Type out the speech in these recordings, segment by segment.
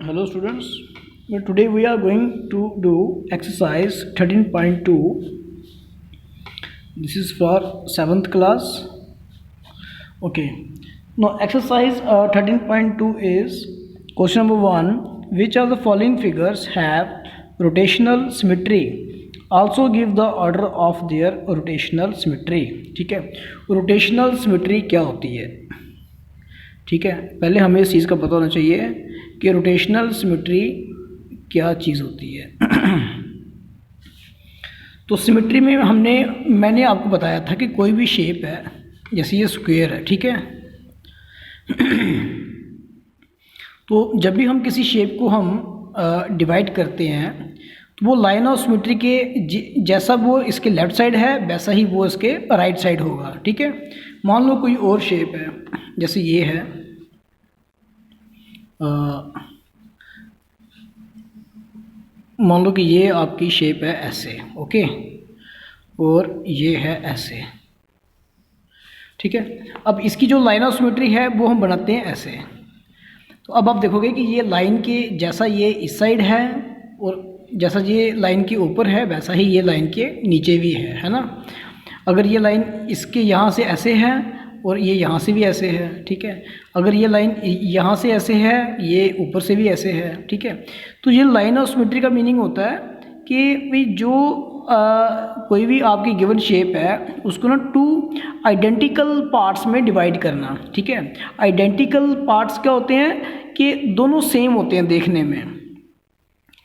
Hello students, today we are going to do exercise 13.2. This is for 7th class. Okay, now exercise 13.2 is question number 1. Which of the following figures have rotational symmetry? Also give the order of their rotational symmetry. ठीक है, rotational symmetry क्या होती है? ठीक है, पहले हमें इस चीज़ का पता होना चाहिए कि रोटेशनल सिमेट्री क्या चीज़ होती है। तो सिमेट्री में मैंने आपको बताया था कि कोई भी शेप है, जैसे ये स्क्वायर है, ठीक है। तो जब भी हम किसी शेप को हम डिवाइड करते हैं तो वो लाइन ऑफ सिमेट्री के जैसा वो इसके लेफ़्ट साइड है वैसा ही वो इसके राइट साइड होगा, ठीक है। मान लो कोई और शेप है, जैसे ये है, मान लो कि ये आपकी शेप है ऐसे, ओके, और ये है ऐसे, ठीक है। अब इसकी जो लाइन ऑफ सिमेट्री है वो हम बनाते हैं ऐसे। तो अब आप देखोगे कि ये लाइन के जैसा ये इस साइड है और जैसा ये लाइन के ऊपर है वैसा ही ये लाइन के नीचे भी है ना। अगर ये लाइन इसके यहाँ से ऐसे है और ये यहाँ से भी ऐसे है, ठीक है। अगर ये लाइन यहाँ से ऐसे है, ये ऊपर से भी ऐसे है, ठीक है। तो ये लाइन ऑफ सिमेट्री का मीनिंग होता है कि भाई जो कोई भी आपकी गिवन शेप है उसको ना 2 आइडेंटिकल पार्ट्स में डिवाइड करना, ठीक है। आइडेंटिकल पार्ट्स क्या होते हैं कि दोनों सेम होते हैं देखने में,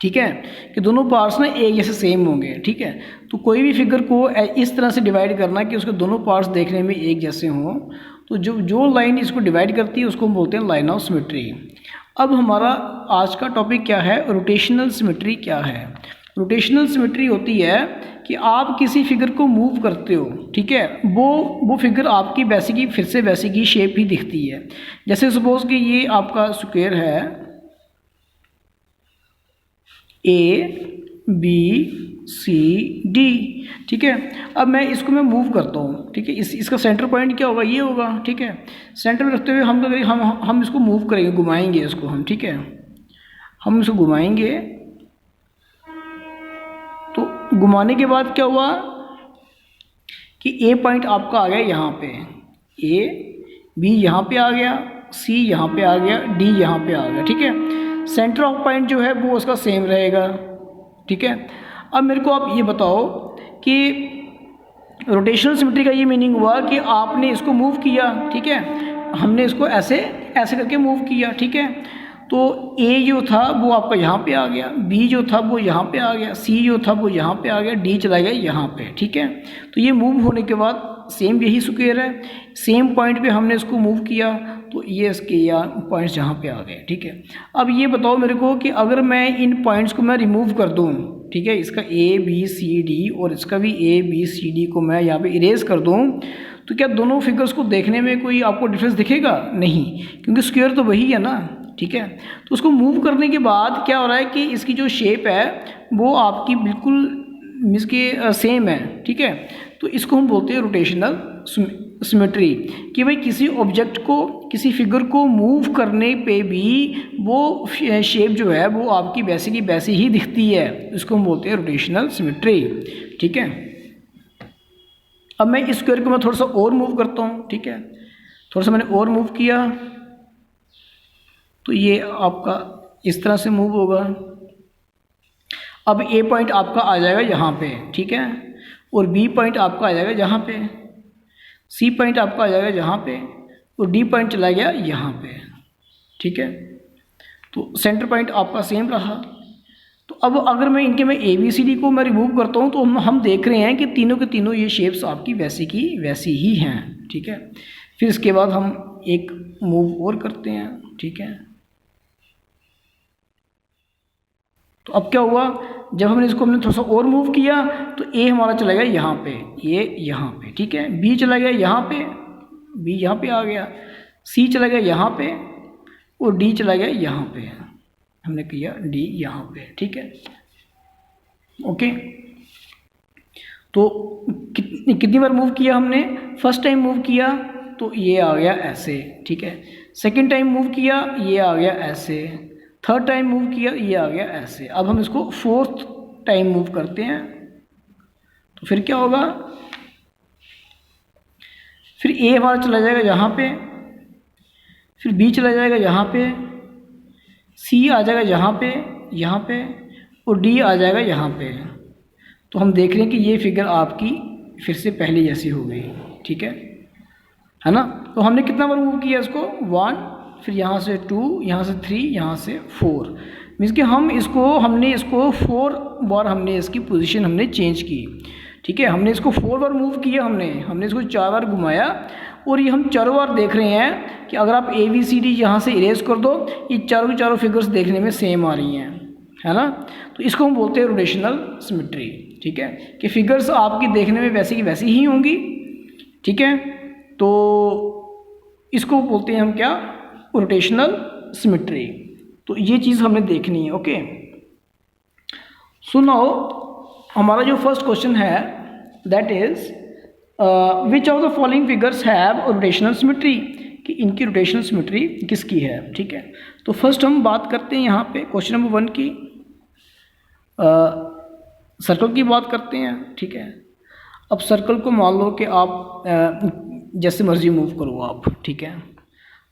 ठीक है, कि दोनों पार्ट्स ना एक जैसे सेम होंगे, ठीक है। तो कोई भी फिगर को इस तरह से डिवाइड करना कि उसके दोनों पार्ट्स देखने में एक जैसे हों। तो जो लाइन इसको डिवाइड करती है उसको हम बोलते हैं लाइन ऑफ सिमेट्री। अब हमारा आज का टॉपिक क्या है, रोटेशनल सिमेट्री क्या है। रोटेशनल सिमेट्री होती है कि आप किसी फिगर को मूव करते हो, ठीक है, वो फिगर आपकी वैसी की फिर से वैसी की शेप ही दिखती है। जैसे सपोज कि ये आपका स्क्वायर है ABCD, ठीक है। अब मैं इसको मूव करता हूँ, ठीक है। इसका सेंटर पॉइंट क्या होगा, ये होगा, ठीक है। सेंटर में रखते हुए हम इसको मूव करेंगे, घुमाएंगे इसको हम, ठीक है। हम इसको घुमाएंगे तो घुमाने के बाद क्या हुआ कि A पॉइंट आपका आ गया यहाँ पे, A, B यहाँ पे आ गया, C यहाँ पे आ गया, D यहाँ पे आ गया, ठीक है। सेंटर ऑफ पॉइंट जो है वो उसका सेम रहेगा, ठीक है। अब मेरे को आप ये बताओ कि रोटेशनल सिमेट्री का ये मीनिंग हुआ कि आपने इसको मूव किया, ठीक है, हमने इसको ऐसे ऐसे करके मूव किया, ठीक है। तो A जो था वो आपका यहाँ पे आ गया, B जो था वो यहाँ पे आ गया, C जो था वो यहाँ पे आ गया, D चला गया यहाँ पे, ठीक है। तो ये मूव होने के बाद सेम यही स्क्वायर है, सेम पॉइंट पे हमने इसको मूव किया तो ये इसके यहाँ पॉइंट्स यहाँ पे आ गए, ठीक है। अब ये बताओ मेरे को कि अगर मैं इन पॉइंट्स को मैं रिमूव कर दूँ, ठीक है, इसका ABCD और इसका भी ABCD को मैं यहाँ पे इरेज कर दूँ, तो क्या दोनों फिगर्स को देखने में कोई आपको डिफरेंस दिखेगा? नहीं, क्योंकि स्क्वायर तो वही है ना, ठीक है। तो उसको मूव करने के बाद क्या हो रहा है कि इसकी जो शेप है वो आपकी बिल्कुल इसके सेम है, ठीक है। तो इसको हम बोलते हैं रोटेशनल सिमेट्री, कि भाई किसी ऑब्जेक्ट को, किसी फिगर को मूव करने पे भी वो शेप जो है वो आपकी वैसी की वैसी ही दिखती है। इसको हम बोलते हैं रोटेशनल सिमेट्री, ठीक है। अब मैं इस स्क्वायर को मैं थोड़ा सा और मूव करता हूँ, ठीक है, थोड़ा सा मैंने और मूव किया तो ये आपका इस तरह से मूव होगा। अब A पॉइंट आपका आ जाएगा यहाँ पे, ठीक है, और B पॉइंट आपका आ जाएगा यहाँ पे, C पॉइंट आपका आ जाएगा यहाँ पे, और D पॉइंट चला गया यहाँ पे, ठीक है। तो सेंटर पॉइंट आपका सेम रहा। तो अब अगर मैं इनके में ABCD को मैं रिमूव करता हूँ तो हम देख रहे हैं कि तीनों के तीनों ये शेप्स आपकी वैसी की वैसी ही हैं, ठीक है। फिर इसके बाद हम एक मूव और करते हैं, ठीक है। तो अब क्या हुआ, जब हमने थोड़ा सा और मूव किया तो A हमारा चला गया यहाँ पे, ये यहाँ पे, ठीक है। B चला गया यहाँ पे, B यहाँ पे आ गया, C चला गया यहाँ पे और D चला गया यहाँ पे, हमने किया D यहाँ पे, ठीक है, ओके। तो कितनी बार मूव किया हमने, फर्स्ट टाइम मूव किया तो ये आ गया ऐसे, ठीक है। सेकंड टाइम मूव किया ये आ गया ऐसे, थर्ड टाइम मूव किया, ये आ गया ऐसे। अब हम इसको फोर्थ टाइम मूव करते हैं, तो फिर क्या होगा, फिर ए हमारा चला जाएगा यहाँ पे, फिर बी चला जाएगा यहाँ पे, सी आ जाएगा यहाँ पे और डी आ जाएगा यहाँ पे। तो हम देख रहे हैं कि ये फिगर आपकी फिर से पहले जैसी हो गई, ठीक है ना। तो हमने कितना बार मूव किया इसको, 1, फिर यहाँ से 2, यहाँ से 3, यहाँ से 4, मीन्स कि हमने इसको 4 बार हमने इसकी पोजीशन हमने चेंज की, ठीक है। हमने इसको 4 बार मूव किया, हमने इसको 4 बार घुमाया, और ये हम चारों बार देख रहे हैं कि अगर आप ABCD यहाँ से इरेज कर दो, ये चारों की चारों फिगर्स देखने में सेम आ रही हैं, है ना। तो इसको हम बोलते हैं रोटेशनल सिमेट्री, ठीक है, कि फिगर्स आपकी देखने में वैसी की वैसी ही होंगी, ठीक है। तो इसको बोलते हैं हम क्या, रोटेशनल सिमेट्री। तो ये चीज़ हमने देखनी है, ओके। सो नाउ हमारा जो फर्स्ट क्वेश्चन है that is which of the following figures have rotational symmetry, कि इनकी रोटेशनल सिमेट्री किसकी है, ठीक है। तो फर्स्ट हम बात करते हैं यहाँ पे क्वेश्चन नंबर 1 की, सर्कल की बात करते हैं, ठीक है। अब सर्कल को मान लो कि आप जैसे मर्जी मूव करो आप, ठीक है।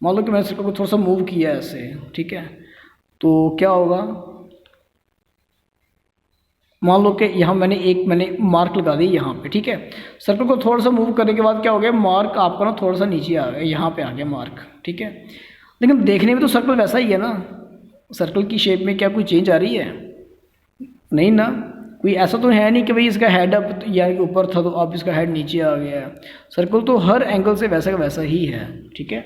मान लो कि मैंने सर्कल को थोड़ा सा मूव किया ऐसे, ठीक है, तो क्या होगा, मान लो कि यहाँ मैंने मार्क लगा दी यहाँ पे, ठीक है। सर्कल को थोड़ा सा मूव करने के बाद क्या हो गया, मार्क आपका ना थोड़ा सा नीचे आ गया, यहाँ पे आ गया मार्क, ठीक है। लेकिन देखने में तो सर्कल वैसा ही है ना, सर्कल की शेप में क्या कोई चेंज आ रही है, नहीं ना। कोई ऐसा तो है नहीं कि भाई इसका हेड अप यानी कि ऊपर था तो अब इसका हेड नीचे आ गया है। सर्कल तो हर एंगल से वैसा का वैसा ही है, ठीक है।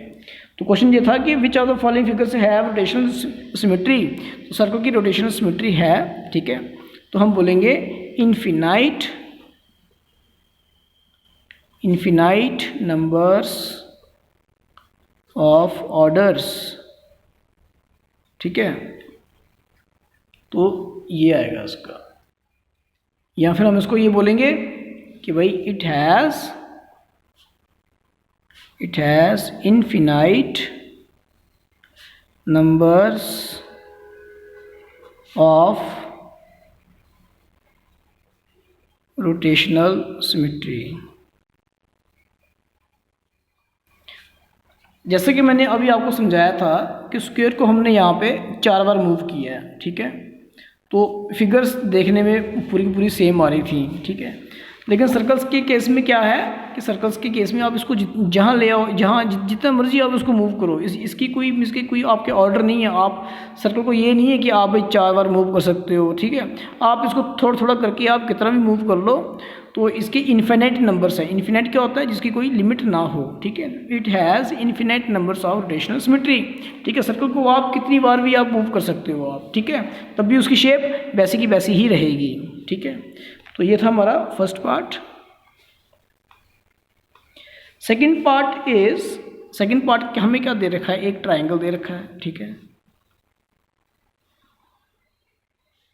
तो क्वेश्चन ये था कि which of the following figures have rotational symmetry, तो सर्कल की रोटेशनल सिमेट्री है, ठीक है। तो हम बोलेंगे इनफिनाइट नंबर्स ऑफ ऑर्डर्स, ठीक है। तो ये आएगा इसका, या फिर हम इसको ये बोलेंगे कि भाई it has infinite numbers of rotational symmetry. जैसे कि मैंने अभी आपको समझाया था कि स्क्वायर को हमने यहाँ पे 4 बार मूव किया है, ठीक है। तो फिगर्स देखने में पूरी की पूरी सेम आ रही थी, ठीक है। लेकिन सर्कल्स के केस में क्या है कि सर्कल्स के केस में आप इसको जहाँ ले आओ, जहाँ जितना मर्जी आप उसको मूव करो, इसकी कोई आपके ऑर्डर नहीं है। आप सर्कल को ये नहीं है कि आप 4 बार मूव कर सकते हो, ठीक है। आप इसको थोड़ा थोड़ा करके आप कितना भी मूव कर लो, तो इसके इन्फिनाइट नंबर्स हैं। इन्फिनाइट क्या होता है, जिसकी कोई लिमिट ना हो, ठीक है। It has infinite numbers of rotational symmetry, ठीक है। सर्कल को आप कितनी बार भी आप मूव कर सकते हो आप, ठीक है, तब भी उसकी शेप वैसी की वैसी ही रहेगी, ठीक है। तो ये था हमारा फर्स्ट पार्ट। सेकंड पार्ट हमें क्या दे रखा है, एक ट्रायंगल दे रखा है, ठीक है,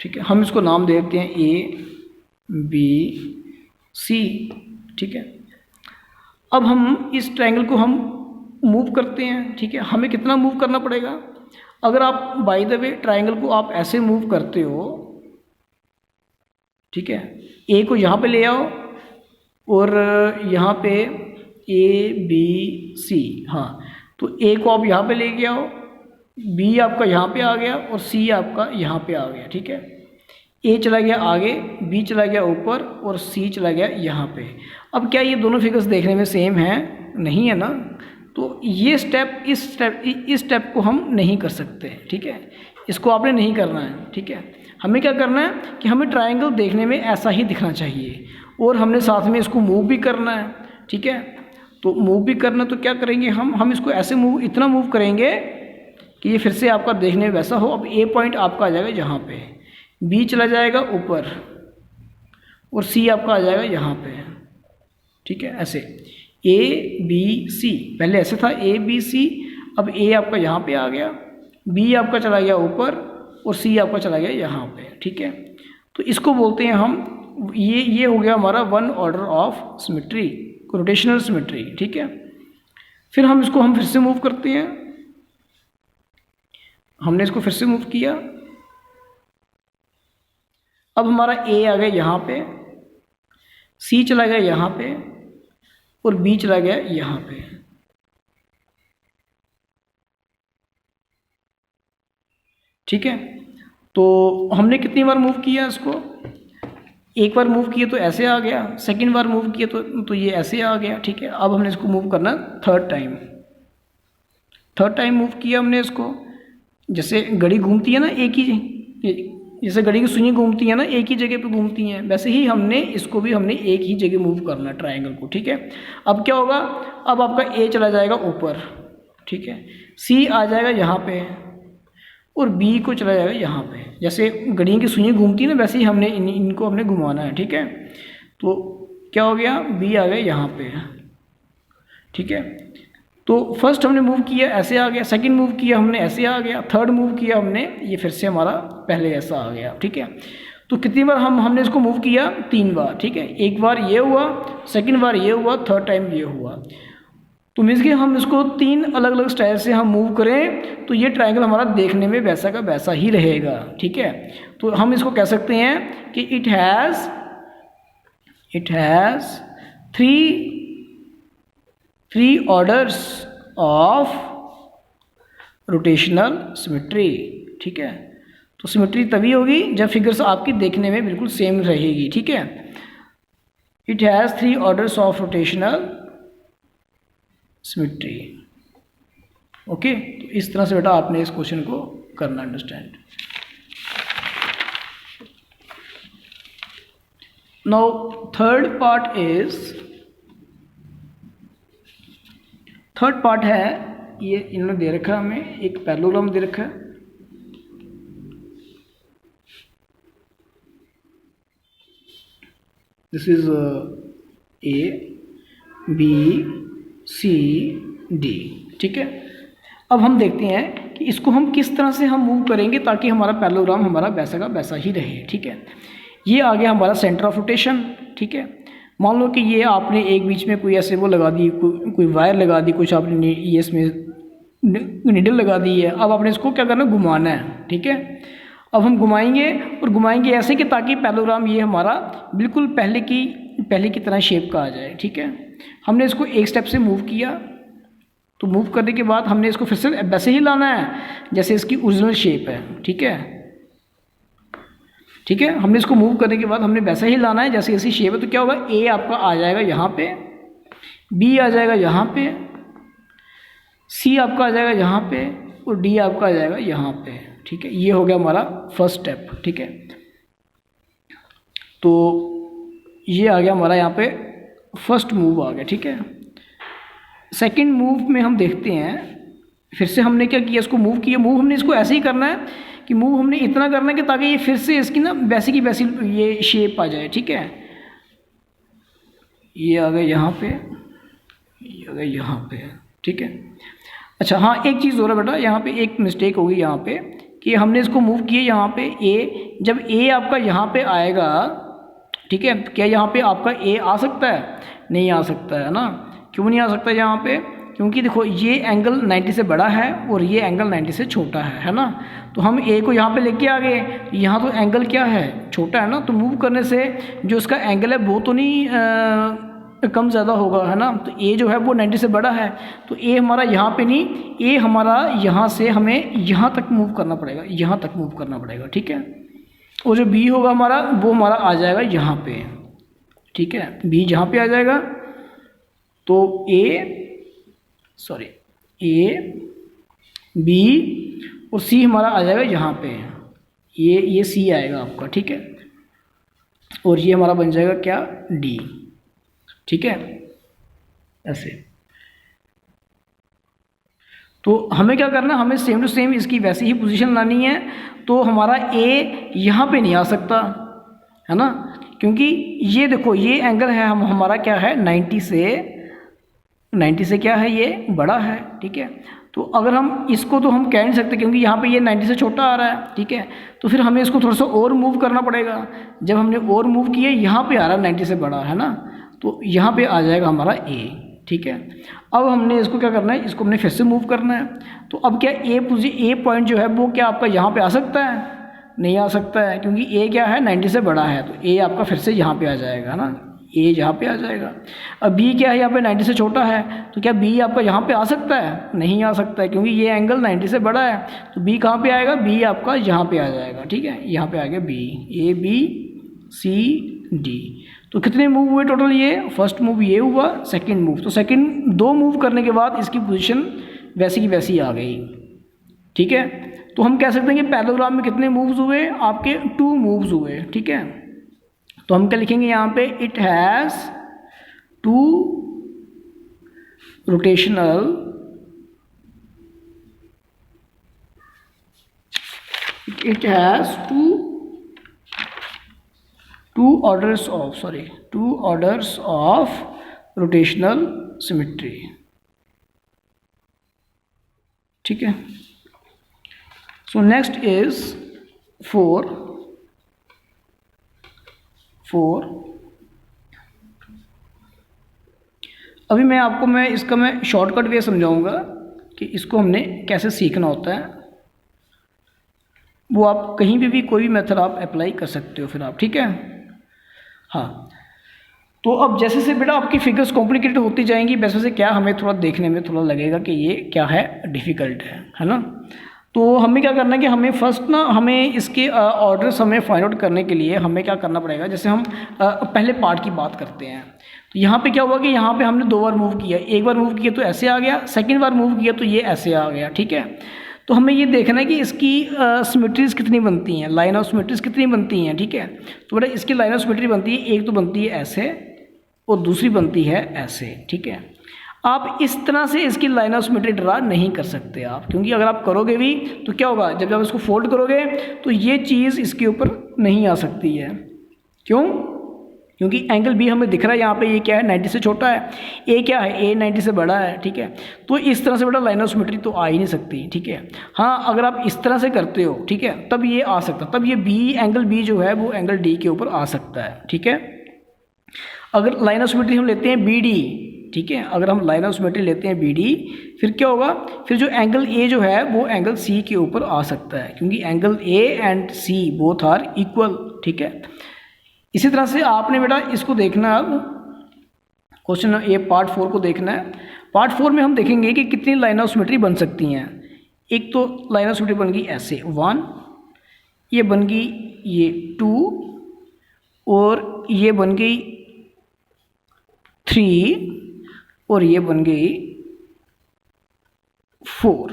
ठीक है। हम इसको नाम दे देते हैं ABC, ठीक है। अब हम इस ट्रायंगल को हम मूव करते हैं, ठीक है। हमें कितना मूव करना पड़ेगा, अगर आप बाय द वे ट्रायंगल को आप ऐसे मूव करते हो, ठीक है, ए को यहाँ पे ले आओ और यहाँ पे ABC, हाँ, तो ए को आप यहाँ पे लेके आओ, बी आपका यहाँ पे आ गया और सी आपका यहाँ पे आ गया, ठीक है। ए चला गया आगे, बी चला गया ऊपर और सी चला गया यहाँ पे। अब क्या ये दोनों फिगर्स देखने में सेम हैं, नहीं है ना। तो ये इस स्टेप को हम नहीं कर सकते, ठीक है। इसको आपने नहीं करना है, ठीक है। हमें क्या करना है कि हमें ट्रायंगल देखने में ऐसा ही दिखना चाहिए और हमने साथ में इसको मूव भी करना है, ठीक है। तो मूव भी करना, तो क्या करेंगे हम इसको ऐसे इतना मूव करेंगे कि ये फिर से आपका देखने में वैसा हो। अब ए पॉइंट आपका आ जाएगा यहाँ पे, बी चला जाएगा ऊपर और सी आपका आ जाएगा यहाँ पे, ठीक है। ऐसे ABC, पहले ऐसे था ABC, अब ए आपका यहाँ पे आ गया, बी आपका चला गया ऊपर और सी आपका चला गया यहाँ पे, ठीक है। तो इसको बोलते हैं हम, ये हो गया हमारा 1 order of symmetry, rotational symmetry, ठीक है। फिर हम इसको फिर से मूव करते हैं, हमने इसको फिर से मूव किया, अब हमारा ए आ गया यहाँ पे, सी चला गया यहाँ पे और बी चला गया यहाँ पे। ठीक है, तो हमने कितनी बार मूव किया इसको, एक बार मूव किया तो ऐसे आ गया, सेकंड बार मूव किया तो ये ऐसे आ गया। ठीक है, अब हमने इसको मूव करना थर्ड टाइम मूव किया हमने इसको। जैसे घड़ी घूमती है ना एक ही, जैसे घड़ी की सुई घूमती है ना एक ही जगह पे घूमती हैं, वैसे ही हमने इसको भी हमने एक ही जगह मूव करना है ट्रायंगल को। ठीक है, अब क्या होगा, अब आपका ए चला जाएगा ऊपर, ठीक है, सी आ जाएगा यहाँ पे और बी को चला जाएगा यहाँ पे। जैसे घड़ी की सुई घूमती है ना वैसे ही हमने इनको हमने घुमाना है। ठीक है, तो क्या हो गया, बी आ गया यहाँ पे। ठीक है, तो फर्स्ट हमने मूव किया ऐसे आ गया, सेकंड मूव किया हमने ऐसे आ गया, थर्ड मूव किया हमने ये फिर से हमारा पहले ऐसा आ गया। ठीक है, तो कितनी बार हमने इसको मूव किया, 3 बार। ठीक है, एक बार ये हुआ, सेकंड बार ये हुआ, थर्ड टाइम ये हुआ। तो मीन्स कि हम इसको 3 अलग अलग स्टाइल से हम मूव करें तो ये ट्रायंगल हमारा देखने में वैसा का वैसा ही रहेगा। ठीक है, तो हम इसको कह सकते हैं कि it has 3 orders of rotational symmetry. ठीक है, तो सिमेट्री तभी होगी जब फिगर्स आपकी देखने में बिल्कुल सेम रहेगी। ठीक है, it has 3 orders of rotational symmetry. Okay, तो इस तरह से बेटा आपने इस क्वेश्चन को करना अंडरस्टैंड। नाउ थर्ड पार्ट है ये इन्होंने दे रखा है हमें, एक पैरेललोग्राम दे रखा है। This is A B C D. ठीक है, अब हम देखते हैं कि इसको हम किस तरह से हम मूव करेंगे ताकि हमारा पैरेललोग्राम हमारा वैसा का वैसा ही रहे। ठीक है, ये आ गया हमारा सेंटर ऑफ रोटेशन। ठीक है, मान लो कि ये आपने एक बीच में कोई ऐसे वो लगा दी, कोई वायर लगा दी, कुछ आपने ये इसमें निडल लगा दी है। अब आपने इसको क्या करना है, घुमाना है। ठीक है, अब हम घुमाएंगे और घुमाएंगे ऐसे कि ताकि पैरेललोग्राम ये हमारा बिल्कुल पहले की तरह शेप का आ जाए। ठीक है, हमने इसको एक स्टेप से मूव किया, तो मूव करने के बाद हमने इसको फिर से वैसे ही लाना है जैसे इसकी ओरिजिनल शेप है। ठीक है, ठीक है, हमने इसको मूव करने के बाद हमने वैसा ही लाना है जैसे इसकी शेप है। तो क्या होगा, ए आपका आ जाएगा यहाँ पे, बी आ जाएगा यहाँ पे, सी आपका आ जाएगा यहाँ पे और डी आपका आ जाएगा यहाँ पे। ठीक है, ये हो गया हमारा फर्स्ट स्टेप। ठीक है, तो ये आ गया हमारा यहाँ पे फर्स्ट मूव आ गया। ठीक है, सेकंड मूव में हम देखते हैं, फिर से हमने क्या किया, इसको मूव किया। मूव हमने इसको ऐसे ही करना है कि मूव हमने इतना करना है कि ताकि ये फिर से इसकी ना वैसी की वैसी ये शेप आ जाए। ठीक है, ये आ गया यहाँ पे, ये आ गया यहाँ पे। ठीक है, अच्छा हाँ, एक चीज़ हो रहा है बेटा, यहाँ पे एक मिस्टेक होगी यहाँ पे कि हमने इसको मूव किया यहाँ पे ए, जब ए आपका यहाँ पे आएगा, ठीक है, क्या यहाँ पे आपका ए आ सकता है, नहीं आ सकता है ना। क्यों नहीं आ सकता यहाँ पे, क्योंकि देखो ये एंगल 90 से बड़ा है और ये एंगल 90 से छोटा है ना। तो हम ए को यहाँ पे लेके आ गए, यहाँ तो एंगल क्या है, छोटा है ना। तो मूव करने से जो इसका एंगल है वो तो नहीं कम ज़्यादा होगा, है ना। तो ए जो है वो 90 से बड़ा है, तो ए हमारा यहाँ पे नहीं, ए हमारा यहाँ से हमें यहाँ तक मूव करना पड़ेगा, यहाँ तक मूव करना पड़ेगा। ठीक है, और जो बी होगा हमारा वो हमारा आ जाएगा यहाँ पे। ठीक है, बी जहाँ पे आ जाएगा तो ए बी और सी हमारा आ जाएगा यहाँ पे, ये सी आएगा आपका। ठीक है, और ये हमारा बन जाएगा क्या, डी। ठीक है, ऐसे। तो हमें क्या करना, हमें सेम टू सेम इसकी वैसी ही पोजीशन लानी है। तो हमारा ए यहाँ पे नहीं आ सकता, है ना, क्योंकि ये देखो ये एंगल है हमारा क्या है, 90 से क्या है, ये बड़ा है। ठीक है, तो अगर हम इसको तो हम कह नहीं सकते क्योंकि यहाँ पे ये 90 से छोटा आ रहा है। ठीक है, तो फिर हमें इसको थोड़ा सा और मूव करना पड़ेगा। जब हमने और मूव किया, यहाँ पे आ रहा है 90 से बड़ा, है ना, तो यहाँ पे आ जाएगा हमारा ए। ठीक है। अब हमने इसको क्या करना है, इसको हमने फिर से मूव करना है। तो अब क्या ए पॉइंट जो है वो क्या आपका यहाँ पे आ सकता है? नहीं आ सकता है, क्योंकि ए क्या है 90 से बड़ा है, तो ए आपका फिर से यहाँ पे आ जाएगा ना, ए यहाँ पे आ जाएगा। अब बी क्या है यहाँ पे 90 से छोटा है, तो क्या बी आपका यहाँ पे आ सकता है? नहीं आ सकता है, क्योंकि ये एंगल 90 से बड़ा है। तो बी कहाँ पे आएगा? बी आपका यहाँ पे आ जाएगा, ठीक है, यहाँ पे आ गया B, A B C D. तो कितने मूव हुए टोटल? ये फर्स्ट मूव ये हुआ, सेकंड मूव, तो सेकंड 2 मूव करने के बाद इसकी पोजीशन वैसी की वैसी आ गई, ठीक है। तो हम कह सकते हैं कि पैरेललोग्राम में कितने मूव्स हुए? आपके 2 मूव्स हुए, ठीक है। तो हम क्या लिखेंगे यहाँ पे? It has 2 rotational it has two orders of rotational symmetry, ठीक है। सो नेक्स्ट इज 4 अभी मैं इसका शॉर्टकट वे समझाऊंगा कि इसको हमने कैसे सीखना होता है। वो आप कहीं भी कोई भी मेथड आप अप्लाई कर सकते हो फिर आप, ठीक है। हाँ, तो अब जैसे से बेटा आपकी फिगर्स कॉम्प्लिकेटेड होती जाएंगी, वैसे से क्या हमें थोड़ा देखने में थोड़ा लगेगा कि ये क्या है, डिफ़िकल्ट है ना। तो हमें क्या करना है कि हमें फर्स्ट ना हमें इसके ऑर्डर्स हमें फाइंड आउट करने के लिए हमें क्या करना पड़ेगा। जैसे हम पहले पार्ट की बात करते हैं, तो यहाँ पे क्या हुआ कि यहाँ पे हमने 2 बार मूव किया, एक बार मूव किया तो ऐसे आ गया, सेकेंड बार मूव किया तो ये ऐसे आ गया, ठीक है। तो हमें ये देखना है कि इसकी सिमेट्रीज कितनी बनती हैं, लाइन ऑफ सिमेट्रीज कितनी बनती हैं, ठीक है। तो बेटा इसकी लाइन ऑफ सिमेट्री बनती है, एक तो बनती है ऐसे और दूसरी बनती है ऐसे, ठीक है। आप इस तरह से इसकी लाइन ऑफ सिमेट्री ड्रा नहीं कर सकते आप, क्योंकि अगर आप करोगे भी तो क्या होगा, जब आप इसको फोल्ड करोगे तो ये चीज़ इसके ऊपर नहीं आ सकती है। क्यों? क्योंकि एंगल बी हमें दिख रहा है यहाँ पे, ये क्या है 90 से छोटा है, ए क्या है, ए 90 से बड़ा है, ठीक है। तो इस तरह से बेटा लाइन ऑफ सिमेट्री तो आ ही नहीं सकती, ठीक है। हाँ, अगर आप इस तरह से करते हो, ठीक है, तब ये आ सकता, तब ये बी एंगल बी जो है वो एंगल डी के ऊपर आ सकता है, ठीक है। अगर लाइन ऑफ सिमेट्री हम लेते हैं बी डी, ठीक है, अगर हम लाइन ऑफ सिमेट्री लेते हैं बी डी, फिर क्या होगा, फिर जो एंगल ए जो है वो एंगल सी के ऊपर आ सकता है, क्योंकि angle A and C both are equal, ठीक है। इसी तरह से आपने बेटा इसको देखना है, अब क्वेश्चन ये पार्ट 4 को देखना है। पार्ट 4 में हम देखेंगे कि कितनी लाइन ऑफ सिमेट्री बन सकती हैं। एक तो लाइन ऑफ सिमेट्री बन गई ऐसे 1, ये बन गई ये 2, और ये बन गई 3, और ये बन गई 4।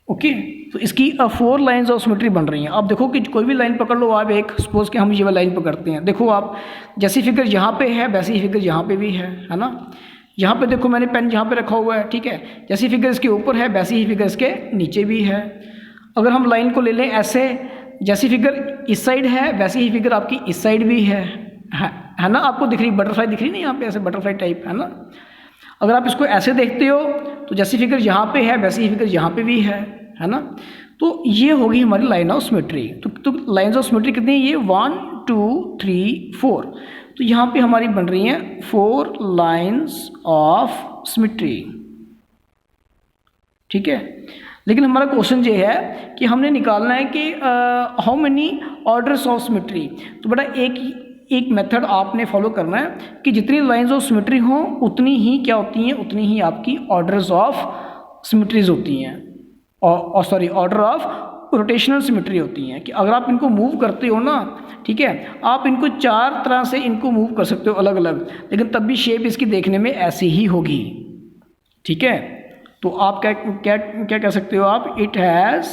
ओके, तो इसकी 4 लाइन्स ऑफ सिमेट्री बन रही हैं। आप देखो कि कोई भी लाइन पकड़ लो आप, एक सपोज कि हम ये वाली लाइन पकड़ते हैं, देखो आप जैसी फिगर यहाँ पे है वैसी ही फिगर यहाँ पे भी है ना। यहाँ पे देखो मैंने पेन यहाँ पे रखा हुआ है, ठीक है, जैसी फिगर इसके ऊपर है वैसी ही फिगर इसके नीचे भी है। अगर हम लाइन को ले लें ऐसे, जैसी फिगर इस साइड है वैसी ही फिगर आपकी इस साइड भी है ना। आपको दिख रही बटरफ्लाई दिख रही ना यहाँ पे, ऐसे बटरफ्लाई टाइप, है ना। अगर आप इसको ऐसे देखते हो तो जैसी फिगर यहाँ पे है वैसी ही फिगर यहाँ पे भी है ना। तो ये होगी हमारी लाइन ऑफ सिमेट्री। तो लाइन्स ऑफ सिमेट्री कितनी है, ये 1 2 3 4। तो यहाँ पे हमारी बन रही हैं 4 लाइन्स ऑफ सिमेट्री, ठीक है। लेकिन हमारा क्वेश्चन ये है कि हमने निकालना है कि how many orders of symmetry. तो बेटा एक मेथड आपने फॉलो करना है कि जितनी लाइंस ऑफ सिमेट्री हों उतनी ही क्या होती हैं, उतनी ही आपकी ऑर्डर्स ऑफ सिमेट्रीज होती हैं, और sorry order of rotational symmetry होती हैं। कि अगर आप इनको मूव करते हो ना, ठीक है, आप इनको 4 तरह से इनको मूव कर सकते हो अलग अलग, लेकिन तब भी शेप इसकी देखने में ऐसी ही होगी, ठीक है। तो आप क्या कह सकते हो आप, it has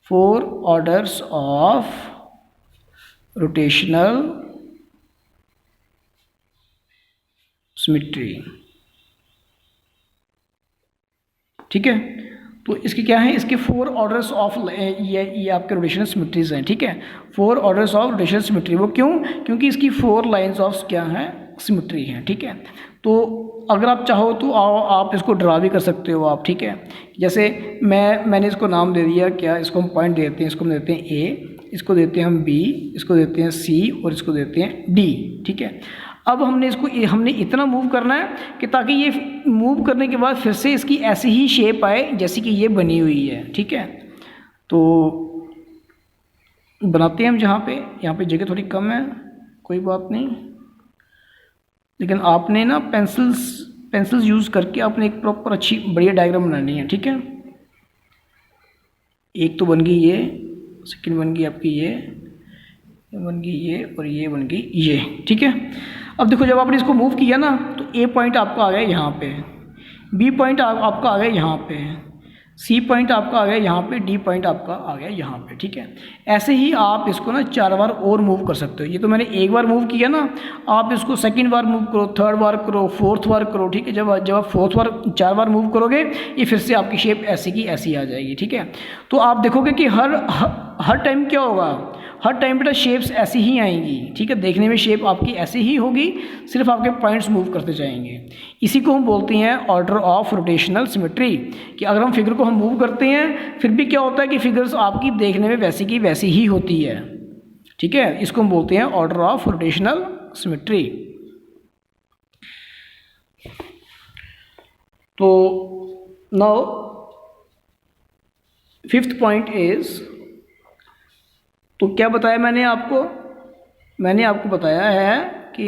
4 orders of rotational symmetry, ठीक है। तो इसके क्या है, इसके 4 ऑर्डर्स ऑफ ये आपके रोटेशनल सिमेट्रीज हैं, ठीक है। 4 ऑर्डर्स ऑफ रोटेशनल सिमेट्री, वो क्यों, क्योंकि इसकी 4 लाइंस ऑफ क्या है, सिमेट्री है, ठीक है। तो अगर आप चाहो तो आप इसको ड्रा भी कर सकते हो आप, ठीक है। जैसे मैंने इसको नाम दे दिया, क्या इसको हम पॉइंट देते हैं, इसको हम देते हैं ए, इसको देते हैं हम बी, इसको देते हैं सी और इसको देते हैं डी। ठीक है, अब हमने इतना मूव करना है कि ताकि ये मूव करने के बाद फिर से इसकी ऐसी ही शेप आए जैसी कि ये बनी हुई है। ठीक है, तो बनाते हैं हम यहाँ पे जगह थोड़ी कम है, कोई बात नहीं, लेकिन आपने ना पेंसिल्स यूज़ करके आपने एक प्रॉपर अच्छी बढ़िया डायग्राम बनानी है। ठीक है, एक तो बन गई ये, सेकंड बन गई आपकी ये बन गई ये और ये बन गई ये। ठीक है, अब देखो जब आपने इसको मूव किया ना तो ए पॉइंट आपका आ गया यहाँ पे, बी पॉइंट आपका आ गया यहाँ पे, सी पॉइंट आपका आ गया यहाँ पे, डी पॉइंट आपका आ गया यहाँ पे। ठीक है, ऐसे ही आप इसको ना 4 बार और मूव कर सकते हो। ये तो मैंने एक बार मूव किया ना, आप इसको सेकंड बार मूव करो, थर्ड बार करो, फोर्थ बार करो। ठीक है, जब आप फोर्थ बार 4 बार मूव करोगे ये फिर से आपकी शेप ऐसी की ऐसी आ जाएगी। ठीक है, तो आप देखोगे कि हर टाइम क्या होगा, हर टाइम बेटा शेप्स ऐसी ही आएंगी। ठीक है, देखने में शेप आपकी ऐसी ही होगी, सिर्फ आपके पॉइंट्स मूव करते जाएंगे। इसी को हम बोलते हैं ऑर्डर ऑफ रोटेशनल सिमेट्री, कि अगर हम फिगर को हम मूव करते हैं फिर भी क्या होता है कि फिगर्स आपकी देखने में वैसी की वैसी ही होती है। ठीक है, इसको हम बोलते हैं ऑर्डर ऑफ रोटेशनल सिमेट्री। तो नाउ 5th पॉइंट इज, तो क्या बताया मैंने आपको बताया है कि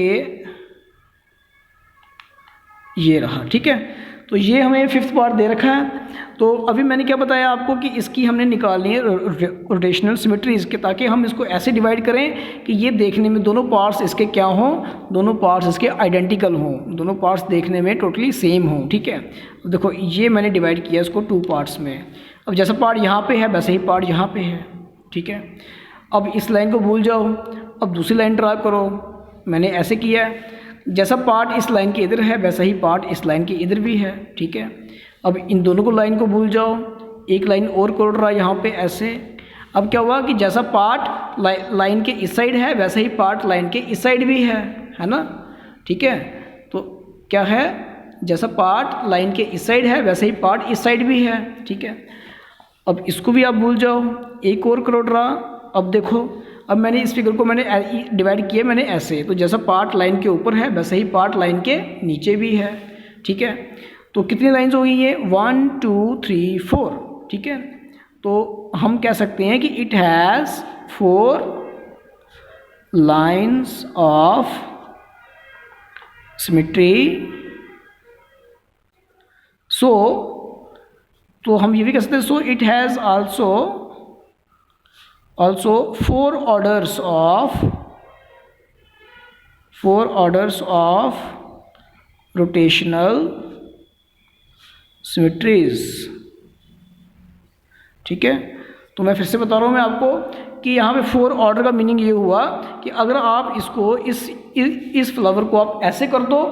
ये रहा। ठीक है, तो ये हमें 5th पार्ट दे रखा है। तो अभी मैंने क्या बताया आपको कि इसकी हमने निकालनी है रोटेशनल सिमेट्रीज के, ताकि हम इसको ऐसे डिवाइड करें कि ये देखने में दोनों पार्ट्स इसके क्या हों, दोनों पार्ट्स इसके आइडेंटिकल हों, दोनों पार्ट्स देखने में टोटली सेम हों। ठीक है, देखो ये मैंने डिवाइड किया इसको 2 पार्ट्स में। अब जैसा पार्ट यहाँ पे है वैसे ही पार्ट यहाँ पे है। ठीक है, अब इस लाइन को भूल जाओ, अब दूसरी लाइन ड्रा करो। मैंने ऐसे किया है, जैसा पार्ट इस लाइन के इधर है वैसा ही पार्ट इस लाइन के इधर भी है। ठीक है, अब इन दोनों को लाइन को भूल जाओ, एक लाइन और कोड रहा यहाँ पे ऐसे। अब क्या हुआ कि जैसा पार्ट लाइन के इस साइड है वैसा ही पार्ट लाइन के इस साइड भी है ना। ठीक है, तो क्या है, जैसा पार्ट लाइन के इस साइड है वैसे ही पार्ट इस साइड भी है। ठीक है, अब इसको भी आप भूल जाओ, एक और करोड़ रहा। अब देखो, अब मैंने इस फिगर को मैंने डिवाइड किया मैंने ऐसे, तो जैसा पार्ट लाइन के ऊपर है वैसे ही पार्ट लाइन के नीचे भी है। ठीक है, तो कितनी लाइंस हो गई ये, 1 2 3 4। ठीक है, तो हम कह सकते हैं कि it has 4 lines of symmetry. So तो हम ये भी कह सकते हैं, so it has also 4 orders of rotational symmetries। ठीक है, तो मैं फिर से बता रहा हूँ मैं आपको कि यहाँ पे 4 ऑर्डर का मीनिंग ये हुआ कि अगर आप इसको इस फ्लावर को आप ऐसे कर दो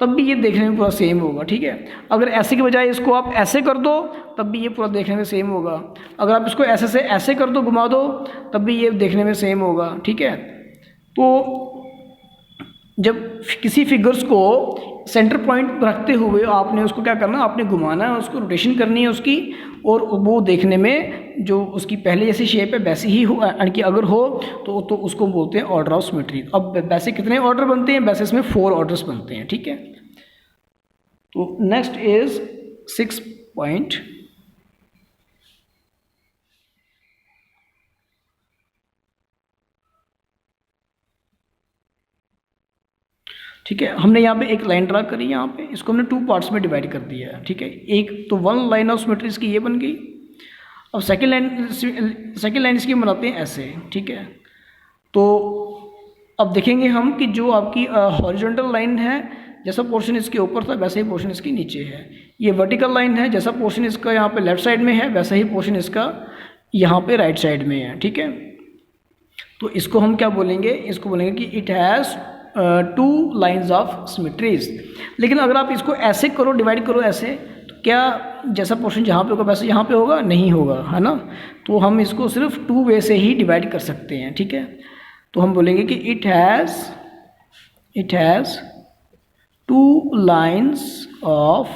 तब भी ये देखने में पूरा सेम होगा। ठीक है, अगर ऐसे के बजाय इसको आप ऐसे कर दो तब भी ये पूरा देखने में सेम होगा। अगर आप इसको ऐसे से ऐसे कर दो, घुमा दो, तब भी ये देखने में सेम होगा। ठीक है, तो जब किसी फिगर्स को सेंटर पॉइंट रखते हुए आपने उसको क्या करना, आपने घुमाना है, उसको रोटेशन करनी है उसकी, और वो देखने में जो उसकी पहले जैसी शेप है वैसी ही हो, यानी कि अगर हो तो उसको बोलते हैं ऑर्डर ऑफ सिमेट्री। अब वैसे कितने ऑर्डर बनते हैं, वैसे इसमें 4 ऑर्डर्स बनते हैं। ठीक है, तो नेक्स्ट इज 6th पॉइंट। ठीक है, हमने यहाँ पे एक लाइन ड्रा करी, यहाँ पे इसको हमने 2 पार्ट्स में डिवाइड कर दिया है। ठीक है, एक तो 1 लाइन ऑफ सिमेट्री इसकी ये बन गई। अब सेकेंड लाइन इसकी बनाते हैं ऐसे। ठीक है, तो अब देखेंगे हम कि जो आपकी हॉरिजॉन्टल लाइन है, जैसा पोर्शन इसके ऊपर था वैसा ही पोर्शन इसके नीचे है। ये वर्टिकल लाइन है, जैसा पोर्शन इसका यहाँ पे लेफ्ट साइड में है वैसा ही पोर्शन इसका यहाँ पे राइट साइड में है। ठीक है, तो इसको हम क्या बोलेंगे, इसको बोलेंगे कि it has 2 lines of symmetries. लेकिन अगर आप इसको ऐसे करो, डिवाइड करो ऐसे, तो क्या जैसा पोर्शन जहाँ पे होगा वैसे यहाँ पे होगा, नहीं होगा, है ना। तो हम इसको सिर्फ 2 वे से ही डिवाइड कर सकते हैं। ठीक है, तो हम बोलेंगे कि it has 2 lines of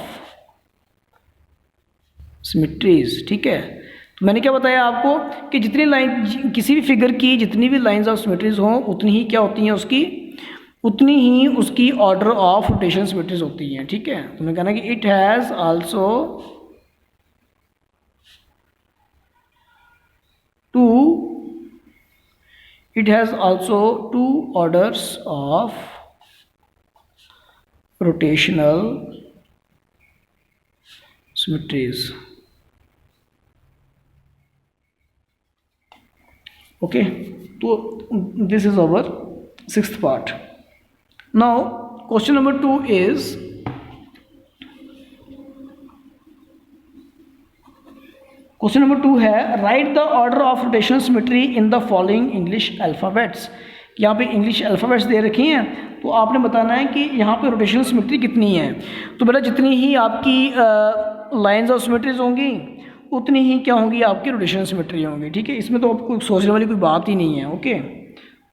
symmetries. ठीक है, तो मैंने क्या बताया आपको कि जितनी लाइन किसी भी फिगर की जितनी भी लाइंस ऑफ सिमेट्रीज हों उतनी ही क्या होती हैं उसकी, उतनी ही उसकी ऑर्डर ऑफ रोटेशन सिमेट्रीज होती हैं। ठीक है, तो मैं कहना कि it has also two orders of rotational symmetries. Okay, so this is our sixth part. Now question number 2 is, question number 2 है right the order of rotational symmetry in the following English alphabets. यहाँ पे English alphabets दे रखी हैं, तो आपने बताना है कि यहाँ पे रोटेशनल सिमेट्री कितनी है। तो बेटा जितनी ही आपकी लाइंस ऑफ सिमेट्रीज होंगी उतनी ही क्या होंगी आपकी रोटेशनल सिमेट्री होंगी। ठीक है, इसमें तो आपको सोचने वाली कोई बात ही नहीं है। ओके,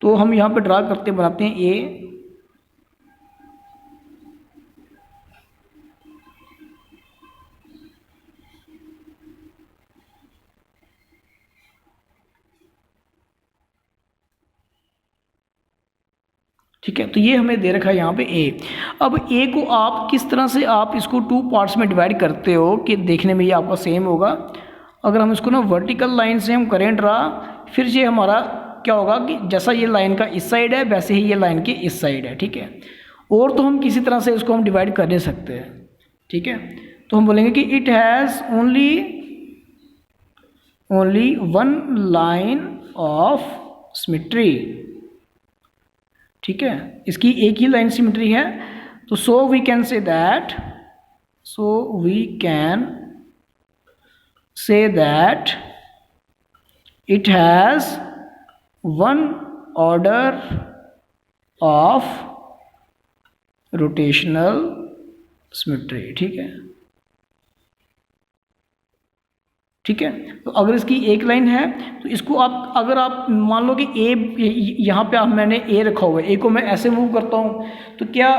तो हम यहाँ पे ड्रा करते बनाते हैं ए, ठीक है, तो ये हमें दे रखा है यहाँ पे ए। अब ए को आप किस तरह से आप इसको 2 पार्ट्स में डिवाइड करते हो कि देखने में ये आपका सेम होगा। अगर हम इसको ना वर्टिकल लाइन से हम करें ड्रा, फिर ये हमारा क्या होगा कि जैसा ये लाइन का इस साइड है वैसे ही ये लाइन के इस साइड है। ठीक है, और तो हम किसी तरह से इसको हम डिवाइड कर नहीं सकते हैं। ठीक है, तो हम बोलेंगे कि it has only one line of symmetry. ठीक है, इसकी एक ही लाइन सिमेट्री है, तो so we can say that it has one order of rotational symmetry. ठीक है, ठीक है, तो अगर इसकी एक लाइन है तो इसको आप अगर आप मान लो कि ए यहाँ पे आप मैंने ए रखा हुआ है, ए को मैं ऐसे मूव करता हूँ तो क्या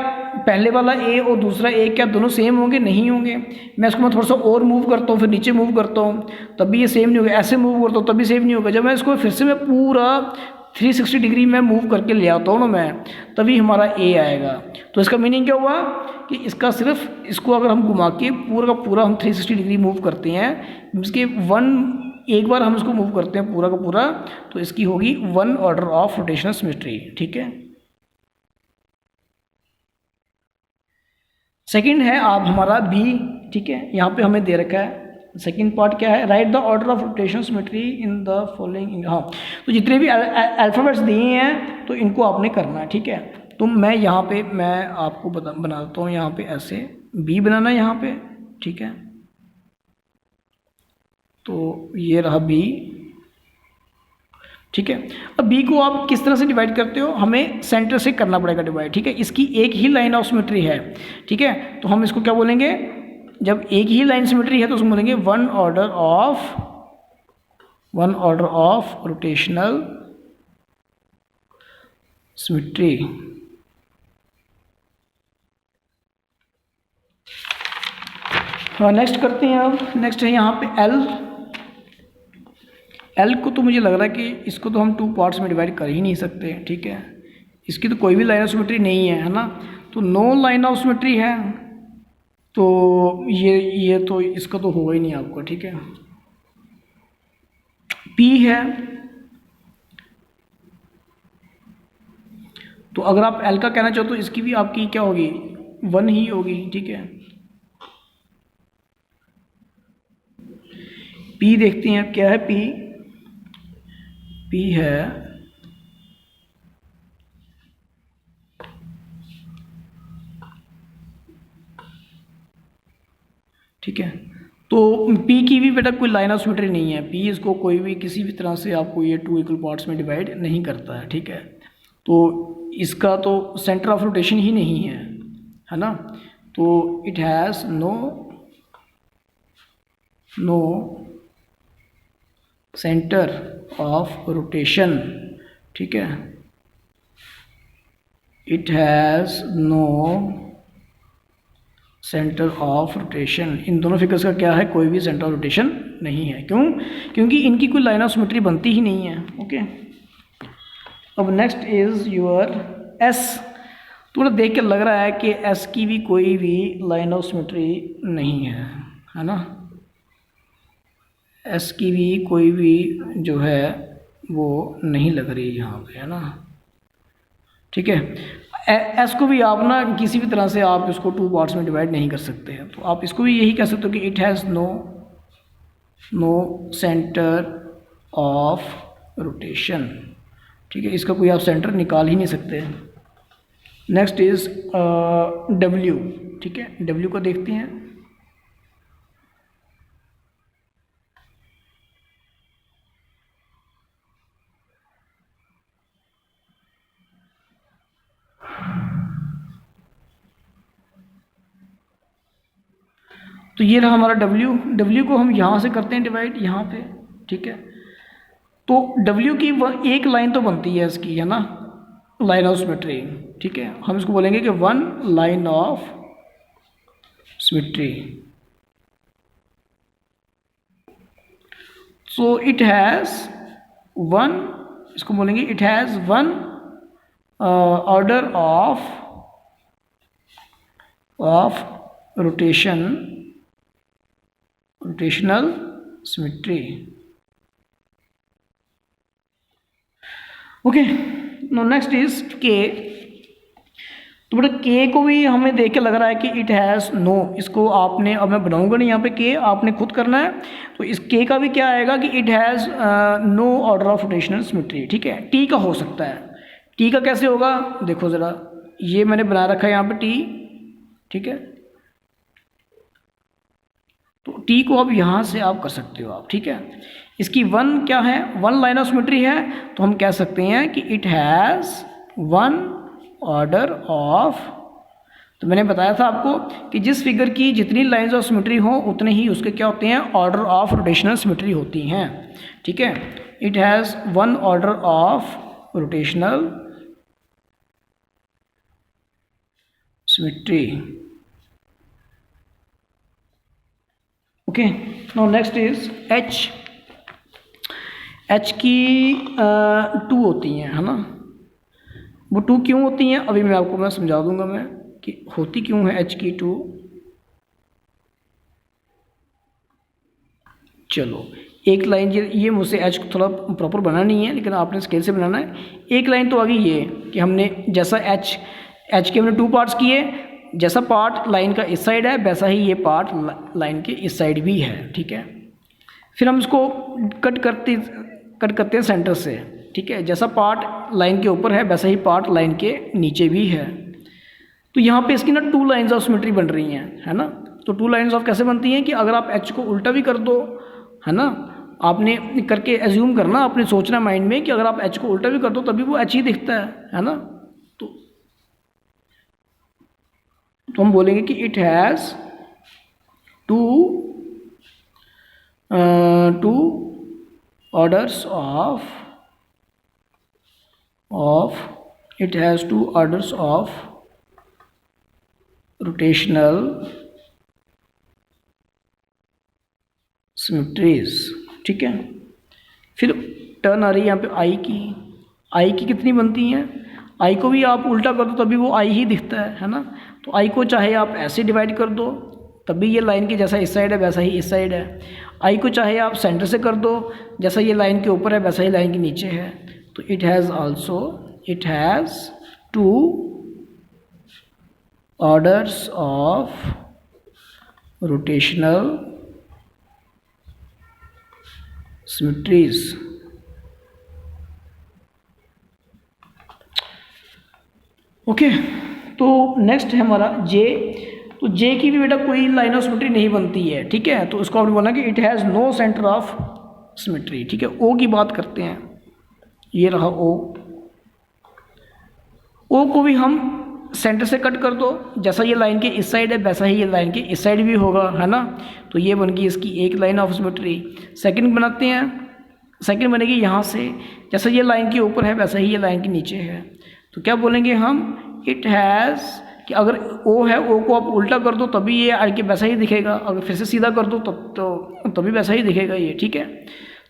पहले वाला ए और दूसरा ए क्या दोनों सेम होंगे? नहीं होंगे। मैं इसको थोड़ा सा और मूव करता हूँ, फिर नीचे मूव करता हूँ तब भी ये सेम नहीं होगा, ऐसे मूव करता हूँ तब भी सेम नहीं होगा। जब मैं इसको फिर से मैं पूरा 360 डिग्री में मूव करके ले आता हूँ ना मैं, तभी हमारा ए आएगा। तो इसका मीनिंग क्या हुआ कि इसका सिर्फ इसको अगर हम घुमा के पूरा का पूरा हम 360 डिग्री मूव करते हैं, इसके एक बार हम इसको मूव करते हैं पूरा का पूरा, तो इसकी होगी one order of rotational symmetry. ठीक है, सेकंड है आप हमारा बी। ठीक है, यहाँ पे हमें दे रखा है सेकंड पार्ट क्या है, right the order of rotational symmetry in the following. हाँ, तो जितने भी अल्फ़ाबेट्स दिए हैं तो इनको आपने करना है। ठीक है, तो मैं यहाँ पे मैं आपको बना देता हूँ, यहाँ पे ऐसे बी बनाना है यहाँ पे। ठीक है, तो ये रहा बी। ठीक है, अब बी को आप किस तरह से डिवाइड करते हो, हमें सेंटर से करना पड़ेगा डिवाइड। ठीक है, इसकी एक ही लाइन ऑफ सिमेट्री है। ठीक है, तो हम इसको क्या बोलेंगे, जब एक ही लाइन सिमेट्री है तो उसको बोलेंगे one order of rotational symmetry. हाँ, नेक्स्ट करते हैं। अब नेक्स्ट है यहाँ पे एल को तो मुझे लग रहा है कि इसको तो हम 2 पार्ट्स में डिवाइड कर ही नहीं सकते। ठीक है, इसकी तो कोई भी लाइन ऑफ सिमेट्री नहीं है ना, तो नो लाइन ऑफ सिमेट्री है, तो ये तो इसका तो होगा ही नहीं आपका। ठीक है, पी है, तो अगर आप एल का कहना चाहो तो इसकी भी आपकी क्या होगी, 1 ही होगी। ठीक है, पी देखते हैं क्या है। पी है ठीक है, तो P की भी बेटा कोई लाइन ऑफ सिमेट्री नहीं है। P इसको कोई भी किसी भी तरह से आपको ये 2 इक्वल पार्ट्स में डिवाइड नहीं करता है। ठीक है, तो इसका तो सेंटर ऑफ रोटेशन ही नहीं है ना, तो it has no centre of rotation. ठीक है, it has no centre of rotation, इन दोनों फिगर्स का क्या है, कोई भी सेंटर ऑफ रोटेशन नहीं है। क्यों? क्योंकि इनकी कोई लाइन ऑफ सिमेट्री बनती ही नहीं है। ओके, अब नेक्स्ट इज योर एस। तो देख के लग रहा है कि एस की भी कोई भी लाइन ऑफ सिमेट्री नहीं है ना। एस की भी कोई भी जो है वो नहीं लग रही यहाँ पे, है ना। ठीक है, एस को भी आप ना किसी भी तरह से आप इसको 2 पार्ट्स में डिवाइड नहीं कर सकते हैं। तो आप इसको भी यही कह सकते हो कि it has no centre of rotation. ठीक है, इसका कोई आप सेंटर निकाल ही नहीं सकते। Next is W. ठीक है, डब्ल्यू को देखते हैं। तो ये रहा हमारा डब्ल्यू को हम यहाँ से करते हैं डिवाइड यहाँ पे। ठीक है, तो डब्ल्यू की एक लाइन तो बनती है इसकी, है ना, लाइन ऑफ सिमेट्री। ठीक है, हम इसको बोलेंगे कि 1 line of symmetry. So it has 1, इसको बोलेंगे it has 1 order of rotational symmetry. Okay, no next is K. तो बेटा के को भी हमें देख के लग रहा है कि इट हैज़ नो, इसको आपने, अब मैं बनाऊंगा नहीं यहाँ पे के, आपने खुद करना है। तो इस के का भी क्या आएगा कि it has no order of rotational symmetry. ठीक है, टी का हो सकता है। टी का कैसे होगा, देखो ज़रा, ये मैंने बना रखा है यहाँ पे टी। ठीक है, तो टी को अब यहाँ से आप कर सकते हो आप। ठीक है, इसकी 1 क्या है, 1 लाइन ऑफ सिमेट्री है। तो हम कह सकते हैं कि इट हैज़ 1 ऑर्डर ऑफ, तो मैंने बताया था आपको कि जिस फिगर की जितनी लाइंस ऑफ सिमेट्री हो उतने ही उसके क्या होते हैं, ऑर्डर ऑफ रोटेशनल सिमेट्री होती हैं। ठीक है, it has 1 order of rotational symmetry. Okay, now next is H. H की 2 होती हैं, है ना। वो 2 क्यों होती हैं, अभी मैं समझा दूंगा मैं कि होती क्यों है एच की 2। चलो, एक लाइन, ये मुझसे एच थोड़ा प्रॉपर बना नहीं है, लेकिन आपने स्केल से बनाना है। एक लाइन तो आ गई ये कि हमने जैसा एच के हमने 2 पार्ट्स किए, जैसा पार्ट लाइन का इस साइड है वैसा ही ये पार्ट लाइन के इस साइड भी है। ठीक है, फिर हम इसको कट करते हैं सेंटर से। ठीक है, जैसा पार्ट लाइन के ऊपर है वैसा ही पार्ट लाइन के नीचे भी है। तो यहाँ पे इसकी ना 2 लाइंस ऑफ सिमेट्री बन रही हैं, है ना। तो 2 लाइंस ऑफ कैसे बनती हैं कि अगर आप एच को उल्टा भी कर दो, है ना, आपने करके एज्यूम करना, आपने सोचना माइंड में कि अगर आप एच को उल्टा भी कर दो तभी वो एच ही दिखता है ना। तो हम बोलेंगे कि it has 2 orders of rotational symmetries. ठीक है, फिर टर्न आ रही है यहाँ पे आई की कितनी बनती हैं, आई को भी आप उल्टा कर दो तभी वो आई ही दिखता है ना। तो आई को चाहे आप ऐसे डिवाइड कर दो तभी ये लाइन के जैसा इस साइड है वैसा ही इस साइड है। आई को चाहे आप सेंटर से कर दो, जैसा ये लाइन के ऊपर है वैसा ही लाइन के नीचे है। तो it has 2 orders of rotational symmetries. Okay, तो नेक्स्ट है हमारा जे। तो जे की भी बेटा कोई लाइन ऑफ सिमेट्री नहीं बनती है। ठीक है, तो उसको आपने बोला कि it has no centre of symmetry. ठीक है, ओ की बात करते हैं, ये रहा ओ को भी हम सेंटर से कट कर दो, जैसा ये लाइन के इस साइड है वैसा ही ये लाइन के इस साइड भी होगा, है ना। तो ये बन गई इसकी एक लाइन ऑफ सिमेट्री। सेकंड बनाते हैं, सेकंड बनेगी यहाँ से, जैसा ये लाइन के ऊपर है वैसा ही ये लाइन के नीचे है। तो क्या बोलेंगे हम, इट हैज़ कि अगर ओ है, ओ को आप उल्टा कर दो तभी ये आगे वैसा ही दिखेगा, अगर फिर से सीधा कर दो तब तभी वैसा ही दिखेगा ये, ठीक है।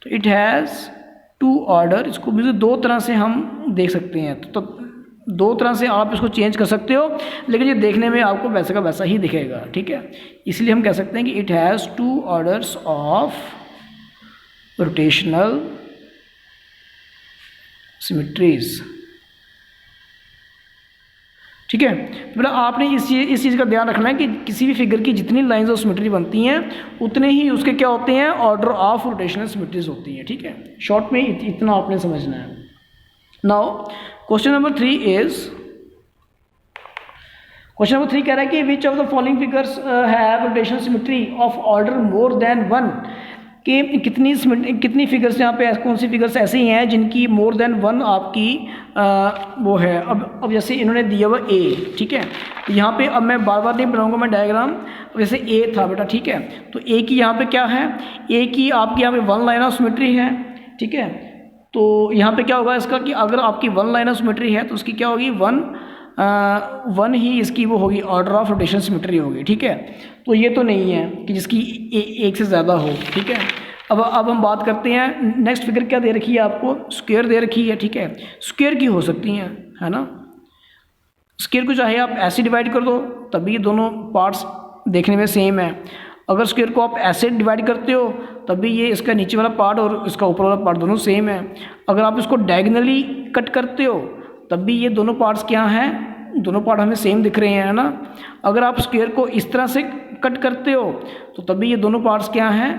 तो इट हैज़ टू ऑर्डर, इसको भी दो तरह से हम देख सकते हैं, तो दो तरह से आप इसको चेंज कर सकते हो, लेकिन ये देखने में आपको वैसे का वैसा ही दिखेगा, ठीक है। इसलिए हम कह सकते हैं कि it has two orders of rotational symmetries, ठीक है। तो बेटा आपने इस चीज़ का ध्यान रखना है कि किसी भी फिगर की जितनी लाइंस ऑफ सिमेट्री बनती हैं उतने ही उसके क्या होते हैं, ऑर्डर ऑफ रोटेशनल सिमेट्रीज होती हैं, ठीक है। शॉर्ट में इतना आपने समझना है। Now question number 3 is, question number 3 कह रहा है कि which of the following figures have rotational symmetry of order more than 1, कि कितनी फिगर्स यहाँ पे, कौन सी फिगर्स ऐसी हैं जिनकी मोर देन 1 आपकी वो है। अब जैसे इन्होंने दिया हुआ ए, ठीक है, तो यहाँ पे अब मैं बार बार नहीं बनाऊंगा मैं डायग्राम, वैसे ए था बेटा, ठीक है। तो ए की यहाँ पे क्या है, ए की आपकी यहाँ पे 1 लाइन ऑफ सिमेट्री है, ठीक है। तो यहाँ पे क्या होगा इसका कि अगर आपकी 1 लाइन ऑफ सिमेट्री है तो उसकी क्या होगी, 1 ही इसकी वो होगी, ऑर्डर ऑफ रोटेशन सिमेट्री होगी, ठीक है। तो ये तो नहीं है कि जिसकी एक से ज़्यादा हो, ठीक है। अब हम बात करते हैं, नेक्स्ट फिगर क्या दे रखी है आपको, स्क्वायर दे रखी है, ठीक है। स्क्वायर की हो सकती हैं, है ना। स्क्वायर को चाहे आप ऐसे डिवाइड कर दो तभी ये दोनों पार्ट्स देखने में सेम है, अगर स्क्वायर को आप ऐसे डिवाइड करते हो तभी ये इसका नीचे वाला पार्ट और इसका ऊपर वाला पार्ट दोनों सेम है, अगर आप इसको डायगनली कट करते हो तब भी ये दोनों पार्ट्स क्या हैं, दोनों पार्ट हमें सेम दिख रहे हैं, है ना। अगर आप स्क्वायर को इस तरह से कट करते हो तो तभी ये दोनों पार्ट्स क्या हैं,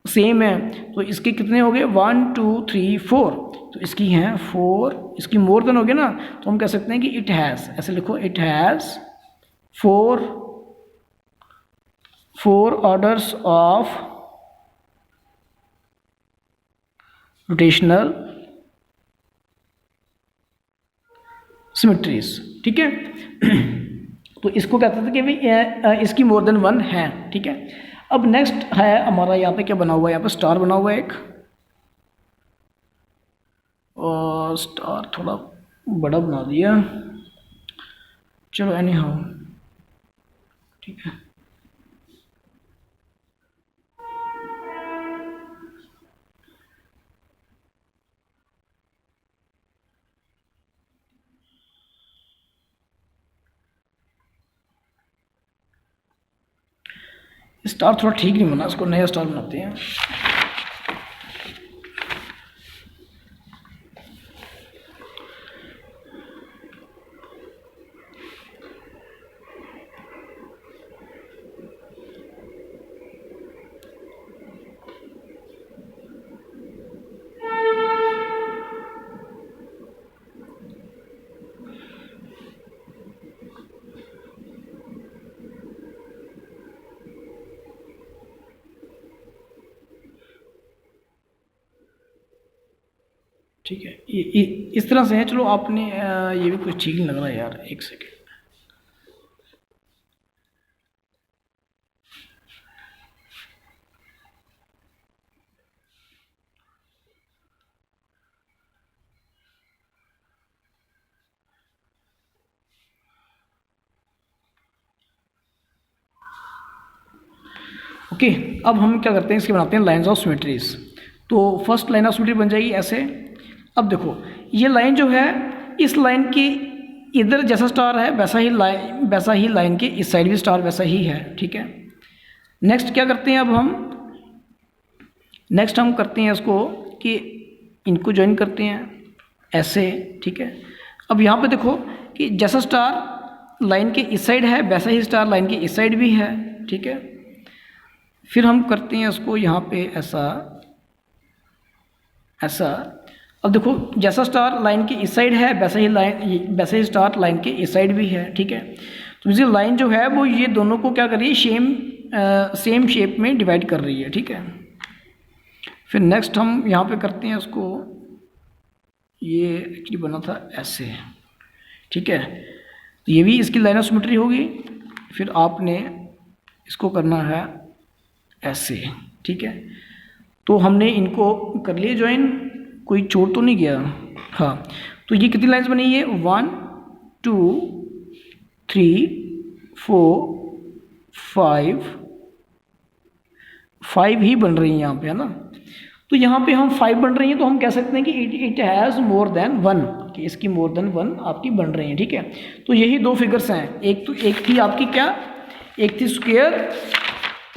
सेम है। तो इसके कितने हो गए, 1 2 3 4, तो इसकी हैं 4, इसकी मोर देन हो गया ना, तो हम कह सकते हैं कि इट हैज़, ऐसे लिखो, it has 4 orders of rotational symmetries, ठीक है। तो इसको कहते थे कि भाई इसकी मोर देन 1 है, ठीक है। अब नेक्स्ट है हमारा यहाँ पे क्या बना हुआ है, यहाँ पे स्टार बना हुआ है एक, और स्टार थोड़ा बड़ा बना दिया, चलो एनी हाउ, ठीक है। स्टार थोड़ा ठीक नहीं बना, इसको नया स्टार बनाते हैं। ठीक है, ये इस तरह से है। चलो आपने ये भी कुछ ठीक नहीं लग रहा है यार, एक सेकेंड। ओके, अब हम क्या करते हैं, इसके बनाते हैं लाइंस ऑफ सिमेट्रीज। तो फर्स्ट लाइन ऑफ सिमेट्री बन जाएगी ऐसे। अब देखो ये लाइन जो है, इस लाइन के इधर जैसा स्टार है वैसा ही लाइन के इस साइड भी स्टार वैसा ही है, ठीक है। नेक्स्ट क्या करते हैं, अब हम करते हैं इसको कि इनको ज्वाइन करते हैं ऐसे, ठीक है। अब यहाँ पे देखो कि जैसा स्टार लाइन के इस साइड है वैसा ही स्टार लाइन के इस साइड भी है, ठीक है। फिर हम करते हैं उसको यहाँ पे ऐसा। अब देखो जैसा स्टार लाइन के इस साइड है वैसा ही स्टार लाइन के इस साइड भी है, ठीक है। तो ये लाइन जो है वो ये दोनों को क्या कर रही है, सेम शेप में डिवाइड कर रही है, ठीक है। फिर नेक्स्ट हम यहाँ पे करते हैं उसको, ये एक्चुअली बना था ऐसे, ठीक है। तो ये भी इसकी लाइन ऑफ सिमेट्री होगी। फिर आपने इसको करना है ऐसे, ठीक है। तो हमने इनको कर लिए ज्वाइन, कोई छोड़ तो नहीं गया, हाँ। तो ये कितनी लाइंस बनी है, 1 2 3 4 5 ही बन रही है यहाँ पे, है ना। तो यहाँ पे हम 5 बन रही हैं तो हम कह सकते हैं कि इट हैज़ मोर देन 1, कि इसकी मोर देन 1 आपकी बन रही है, ठीक है। तो यही दो फिगर्स हैं, एक थी आपकी क्या, एक थी स्क्वायर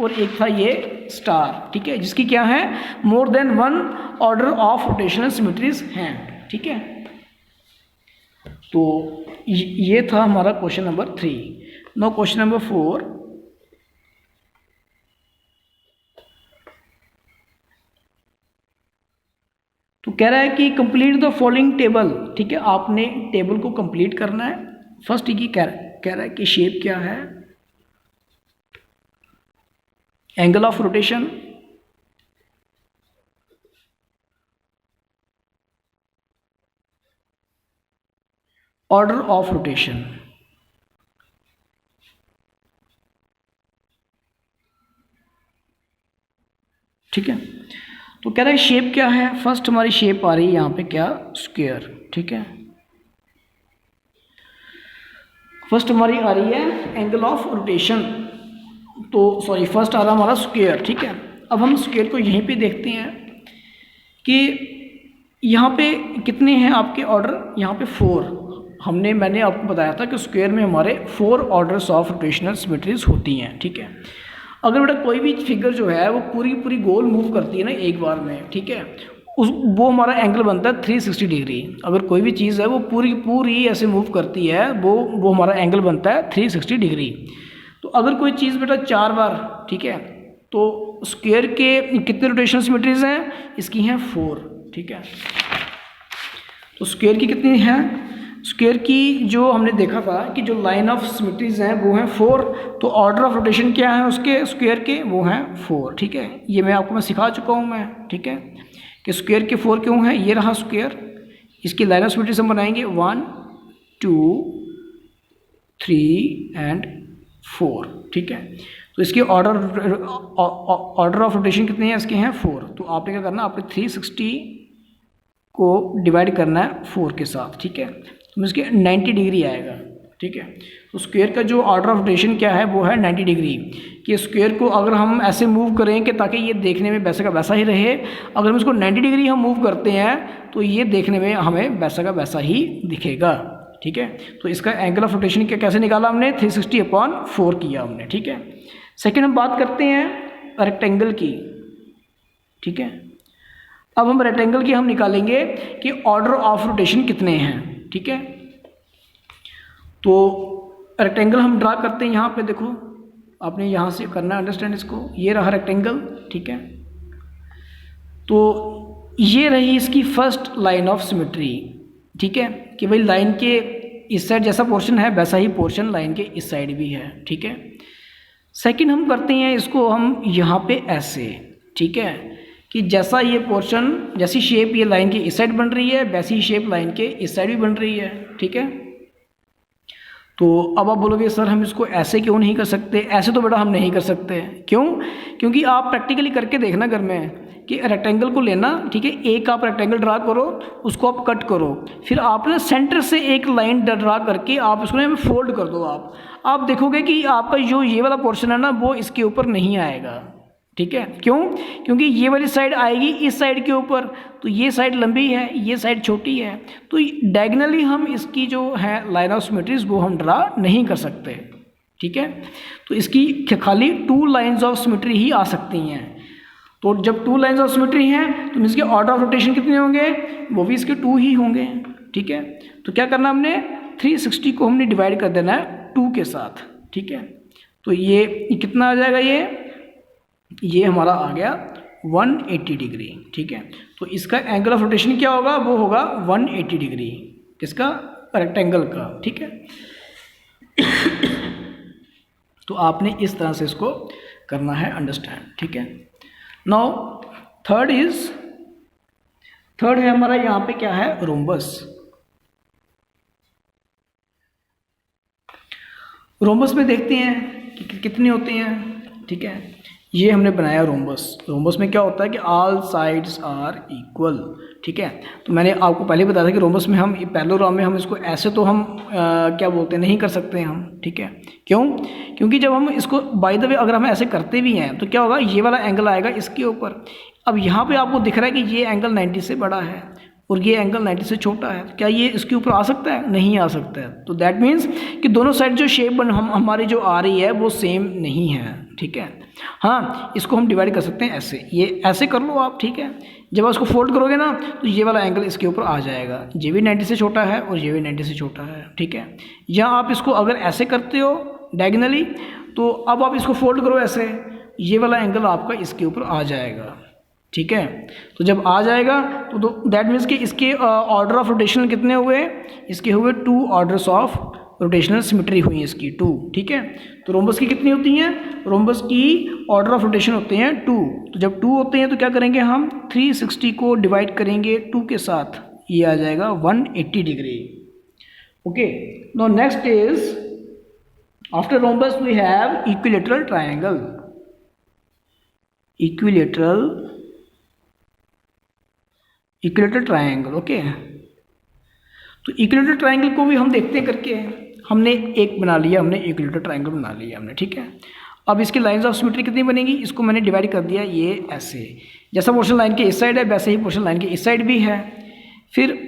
और एक था ये स्टार, ठीक है, जिसकी क्या है more than 1 order of rotational symmetries हैं, ठीक है। तो ये था हमारा question number 3। Now question number 4, तो कह रहा है कि कंप्लीट द फॉलोइंग टेबल, ठीक है, आपने टेबल को कंप्लीट करना है। फर्स्ट ये कह रहा है कि शेप क्या है, angle of rotation, order of rotation, ठीक है। तो कह रहा है शेप क्या है, फर्स्ट हमारी शेप आ रही है यहाँ पे क्या, स्क्वायर, ठीक है। फर्स्ट हमारी आ रही है एंगल ऑफ रोटेशन, तो सॉरी फर्स्ट आ रहा हमारा स्क्वायर, ठीक है। अब हम स्क्वायर को यहीं पे देखते हैं कि यहाँ पे कितने हैं आपके ऑर्डर, यहाँ पे 4। मैंने आपको बताया था कि स्क्वायर में हमारे 4 ऑर्डर्स ऑफ रोटेशनल सिमेट्रीज होती हैं, ठीक है। अगर बेटा कोई भी फिगर जो है वो पूरी गोल मूव करती है ना एक बार में, ठीक है, वो हमारा एंगल बनता है 360 डिग्री। अगर कोई भी चीज़ है वो पूरी ऐसे मूव करती है, वो हमारा एंगल बनता है 360 डिग्री। तो अगर कोई चीज़ बेटा 4 बार, ठीक है, तो स्क्वायर के कितने रोटेशनल सिमेट्रीज हैं, इसकी हैं 4, ठीक है। तो स्क्वायर की कितनी हैं, स्क्वायर की जो हमने देखा था कि जो लाइन ऑफ सिमेट्रीज हैं वो हैं 4, तो ऑर्डर ऑफ रोटेशन क्या है उसके स्क्वायर के, वो हैं 4, ठीक है। ये मैं सिखा चुका हूँ मैं, ठीक है, कि स्क्वायर के 4 क्यों है। ये रहा स्क्वायर, इसकी लाइन ऑफ सिमेट्रीज हम बनाएंगे 1 2 3 एंड 4, ठीक है। तो इसके ऑर्डर ऑफ रोटेशन कितने हैं, इसके हैं 4। तो आपने क्या करना, आपने 360 को डिवाइड करना है 4 के साथ, ठीक है, तो इसके 90 डिग्री आएगा, ठीक है। तो स्क्वायर का जो ऑर्डर ऑफ रोटेशन क्या है वो है 90 डिग्री। कि स्क्वायर को अगर हम ऐसे मूव करें कि ताकि ये देखने में वैसा का वैसा ही रहे, अगर हम इसको 90 डिग्री हम मूव करते हैं तो ये देखने में हमें वैसा का वैसा ही दिखेगा, ठीक है। तो इसका एंगल ऑफ रोटेशन क्या कैसे निकाला हमने, 360/4 किया हमने, ठीक है। सेकेंड हम बात करते हैं रेक्टेंगल की, ठीक है। अब हम रेक्टेंगल की हम निकालेंगे कि ऑर्डर ऑफ रोटेशन कितने हैं, ठीक है। तो रेक्टेंगल हम ड्रा करते हैं, यहाँ पे देखो आपने यहाँ से करना है अंडरस्टैंड इसको। ये रहा रेक्टेंगल, ठीक है। तो ये रही इसकी फर्स्ट लाइन ऑफ सिमेट्री, ठीक है, कि भाई लाइन के इस साइड जैसा पोर्शन है वैसा ही पोर्शन लाइन के इस साइड भी है, ठीक है। सेकंड हम करते हैं इसको हम यहाँ पे ऐसे, ठीक है, कि जैसा ये पोर्शन, जैसी शेप ये लाइन की इस साइड बन रही है वैसी ही शेप लाइन के इस साइड भी बन रही है, ठीक है। तो अब आप बोलोगे सर हम इसको ऐसे क्यों नहीं कर सकते, ऐसे तो बेटा हम नहीं कर सकते, क्यों, क्योंकि आप प्रैक्टिकली करके देखना घर में कि रेक्टेंगल को लेना, ठीक है, एक आप रेक्टेंगल ड्रा करो, उसको आप कट करो, फिर आपने सेंटर से एक लाइन ड्रा करके आप उसको फोल्ड कर दो। आप देखोगे कि आपका जो ये वाला पोर्शन है ना वो इसके ऊपर नहीं आएगा, ठीक है। क्यों, क्योंकि ये वाली साइड आएगी इस साइड के ऊपर, तो ये साइड लंबी है ये साइड छोटी है, तो डायगनली हम इसकी जो है लाइन ऑफ सिमेट्रीज वो हम ड्रा नहीं कर सकते, ठीक है। तो इसकी खाली 2 लाइन्स ऑफ सिमेट्री ही आ सकती हैं। तो जब 2 लाइन्स ऑफ सिमेट्री हैं तो इसके ऑर्डर ऑफ रोटेशन कितने होंगे, वो भी इसके 2 ही होंगे, ठीक है। तो क्या करना हमने 360 को हमने डिवाइड कर देना है 2 के साथ, ठीक है। तो ये कितना आ जाएगा, ये हमारा आ गया 180 डिग्री, ठीक है। तो इसका एंगल ऑफ रोटेशन क्या होगा, वो होगा 180 डिग्री, किसका, रेक्टेंगल का, ठीक है। तो आपने इस तरह से इसको करना है अंडरस्टैंड, ठीक है। नाउ थर्ड है हमारा यहाँ पे क्या है, रोम्बस। रोम्बस में देखते हैं कि कितने होते हैं, ठीक है। ये हमने बनाया रोम्बस। रोम्बस में क्या होता है कि ऑल साइड्स आर इक्वल, ठीक है। तो मैंने आपको पहले बताया था कि रोम्बस में हम पैरेललोग्राम में हम इसको ऐसे तो हम क्या बोलते हैं, नहीं कर सकते हम, ठीक है। क्यों? क्योंकि जब हम इसको बाय द वे अगर हम ऐसे करते भी हैं तो क्या होगा, ये वाला एंगल आएगा इसके ऊपर। अब यहाँ पे आपको दिख रहा है कि ये एंगल 90 से बड़ा है और ये एंगल 90 से छोटा है, तो क्या ये इसके ऊपर आ सकता है? नहीं आ सकता है। तो दैट मीन्स कि दोनों साइड जो शेप हमारी जो आ रही है वो सेम नहीं है, ठीक है। हाँ, इसको हम डिवाइड कर सकते हैं ऐसे, ये ऐसे कर लो आप, ठीक है। जब आप इसको फोल्ड करोगे ना तो ये वाला एंगल इसके ऊपर आ जाएगा, ये भी 90 से छोटा है और ये भी 90 से छोटा है, ठीक है। या आप इसको अगर ऐसे करते हो डायगोनली, तो अब आप इसको फोल्ड करो ऐसे, ये वाला एंगल आपका इसके ऊपर आ जाएगा, ठीक है। तो जब आ जाएगा तो दैट मीन्स कि इसके ऑर्डर ऑफ रोटेशन कितने हुए, इसके हुए 2 ऑर्डर्स ऑफ रोटेशनल सिमेट्री हुई है इसकी 2, ठीक है। तो रोम्बस की कितनी होती हैं? रोम्बस की ऑर्डर ऑफ रोटेशन होते हैं 2। तो जब 2 होते हैं तो क्या करेंगे हम, 360 को डिवाइड करेंगे 2 के साथ, ये आ जाएगा 180 degree. Okay, now next is after rhombus we have equilateral triangle. Equilateral triangle, okay. तो इक्विलेटरल ट्रायंगल को भी हम देखते हैं करके, हमने एक बना लिया, हमने इक्विलेटरल ट्रायंगल बना लिया हमने, ठीक है। अब इसकी लाइंस ऑफ सिमेट्री कितनी बनेगी, इसको मैंने डिवाइड कर दिया ये ऐसे, जैसा पोर्शन लाइन के इस साइड है वैसे ही पोर्शन लाइन के इस साइड भी है। फिर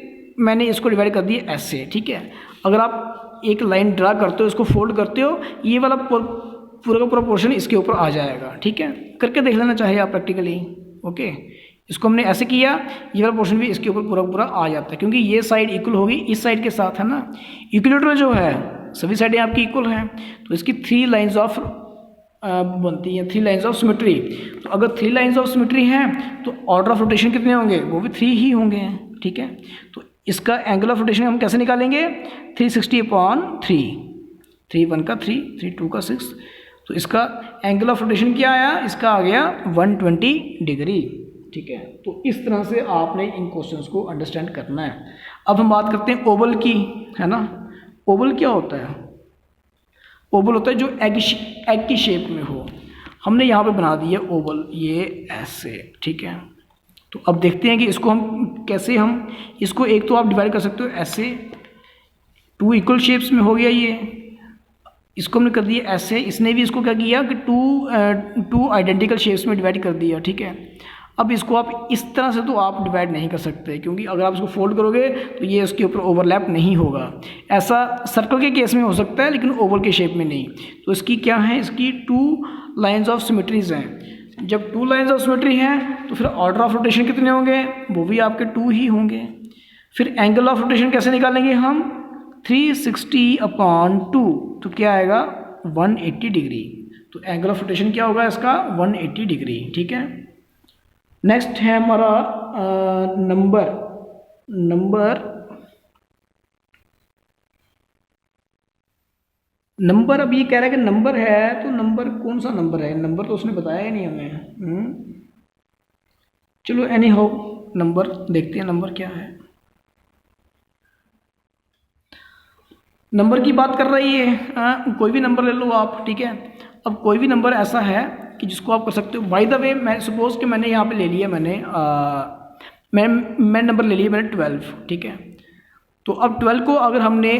मैंने इसको डिवाइड कर दिया ऐसे, ठीक है। अगर आप एक लाइन ड्रा करते हो, इसको फोल्ड करते हो, ये वाला पूरा का पूरा पोर्शन इसके ऊपर आ जाएगा, ठीक है। करके देख लेना चाहिए आप प्रैक्टिकली, ओके। इसको हमने ऐसे किया, ये वाला पोर्शन भी इसके ऊपर पूरा पूरा आ जाता है, क्योंकि ये साइड इक्वल होगी इस साइड के साथ, है ना। इक्विलेटरल जो है सभी साइडें आपकी इक्वल हैं, तो इसकी 3 लाइंस ऑफ बनती हैं, 3 लाइंस ऑफ सिमेट्री। तो अगर 3 लाइंस ऑफ सिमेट्री हैं तो ऑर्डर ऑफ रोटेशन कितने होंगे, वो भी 3 ही होंगे, ठीक है। तो इसका एंगल ऑफ रोटेशन हम कैसे निकालेंगे, 360/3, 3 1 का 3, 3 2 का 6। तो इसका एंगल ऑफ रोटेशन क्या आया, इसका आ गया 120 डिग्री, ठीक है। तो इस तरह से आपने इन क्वेश्चंस को अंडरस्टैंड करना है। अब हम बात करते हैं ओवल की, है ना। ओवल क्या होता है? ओवल होता है जो एग की शेप में हो। हमने यहाँ पे बना दिया ओवल, ये ऐसे, ठीक है। तो अब देखते हैं कि इसको हम कैसे, हम इसको एक तो आप डिवाइड कर सकते हो ऐसे, 2 इक्वल शेप्स में हो गया ये। इसको हमने कर दिया ऐसे, इसने भी इसको क्या किया कि 2 आइडेंटिकल शेप्स में डिवाइड कर दिया, ठीक है। अब इसको आप इस तरह से तो आप डिवाइड नहीं कर सकते, क्योंकि अगर आप इसको फोल्ड करोगे तो ये उसके ऊपर ओवरलैप नहीं होगा। ऐसा सर्कल के केस में हो सकता है लेकिन ओवल के शेप में नहीं। तो इसकी क्या है, इसकी 2 लाइंस ऑफ सिमेट्रीज हैं। जब 2 लाइंस ऑफ सिमेट्री हैं तो फिर ऑर्डर ऑफ रोटेशन कितने होंगे, वो भी आपके 2 ही होंगे। फिर एंगल ऑफ रोटेशन कैसे निकालेंगे हम, 360/2, तो क्या आएगा 180 डिग्री। तो एंगल ऑफ रोटेशन क्या होगा इसका, 180 डिग्री, ठीक है। नेक्स्ट है हमारा नंबर। अब ये कह रहा है कि नंबर है, तो नंबर कौन सा नंबर है, नंबर तो उसने बताया ही नहीं हमें। चलो एनी हाउ नंबर देखते हैं, नंबर क्या है। नंबर की बात कर रही है, कोई भी नंबर ले लो आप, ठीक है। अब कोई भी नंबर ऐसा है कि जिसको आप कर सकते हो। बाय द वे मैं सपोज कि मैंने यहाँ पे ले लिया, मैं नंबर ले लिया मैंने 12, ठीक है। तो अब 12 को अगर हमने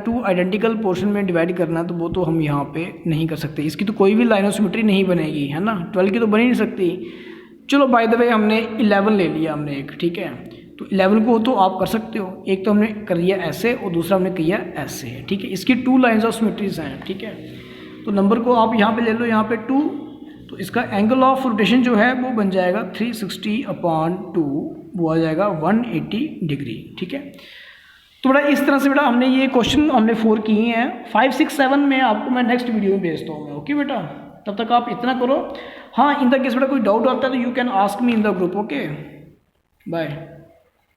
2 आइडेंटिकल पोर्शन में डिवाइड करना तो वो तो हम यहाँ पे नहीं कर सकते, इसकी तो कोई भी लाइन ऑफ सिमेट्री नहीं बनेगी, है ना। 12 की तो बन ही नहीं सकती। चलो बाय द वे हमने 11 ले लिया हमने एक, ठीक है। तो 11 को तो आप कर सकते हो, एक तो हमने कर लिया ऐसे और दूसरा हमने किया ऐसे, ठीक है। इसकी 2 लाइन्स ऑफ सिमेट्रीज हैं, ठीक है। तो नंबर को आप यहाँ पे ले लो, यहाँ पे 2, तो इसका एंगल ऑफ रोटेशन जो है वो बन जाएगा 360/2, वो आ जाएगा 180 डिग्री, ठीक है। तो बेटा इस तरह से बेटा हमने ये क्वेश्चन हमने 4 किए हैं। 5 6 7 में आपको मैं नेक्स्ट वीडियो में भेजता हूँ मैं, ओके बेटा। तब तक आप इतना करो। हाँ, इन द केस बेटा कोई डाउट आता है तो you can ask me in the group, okay. Bye.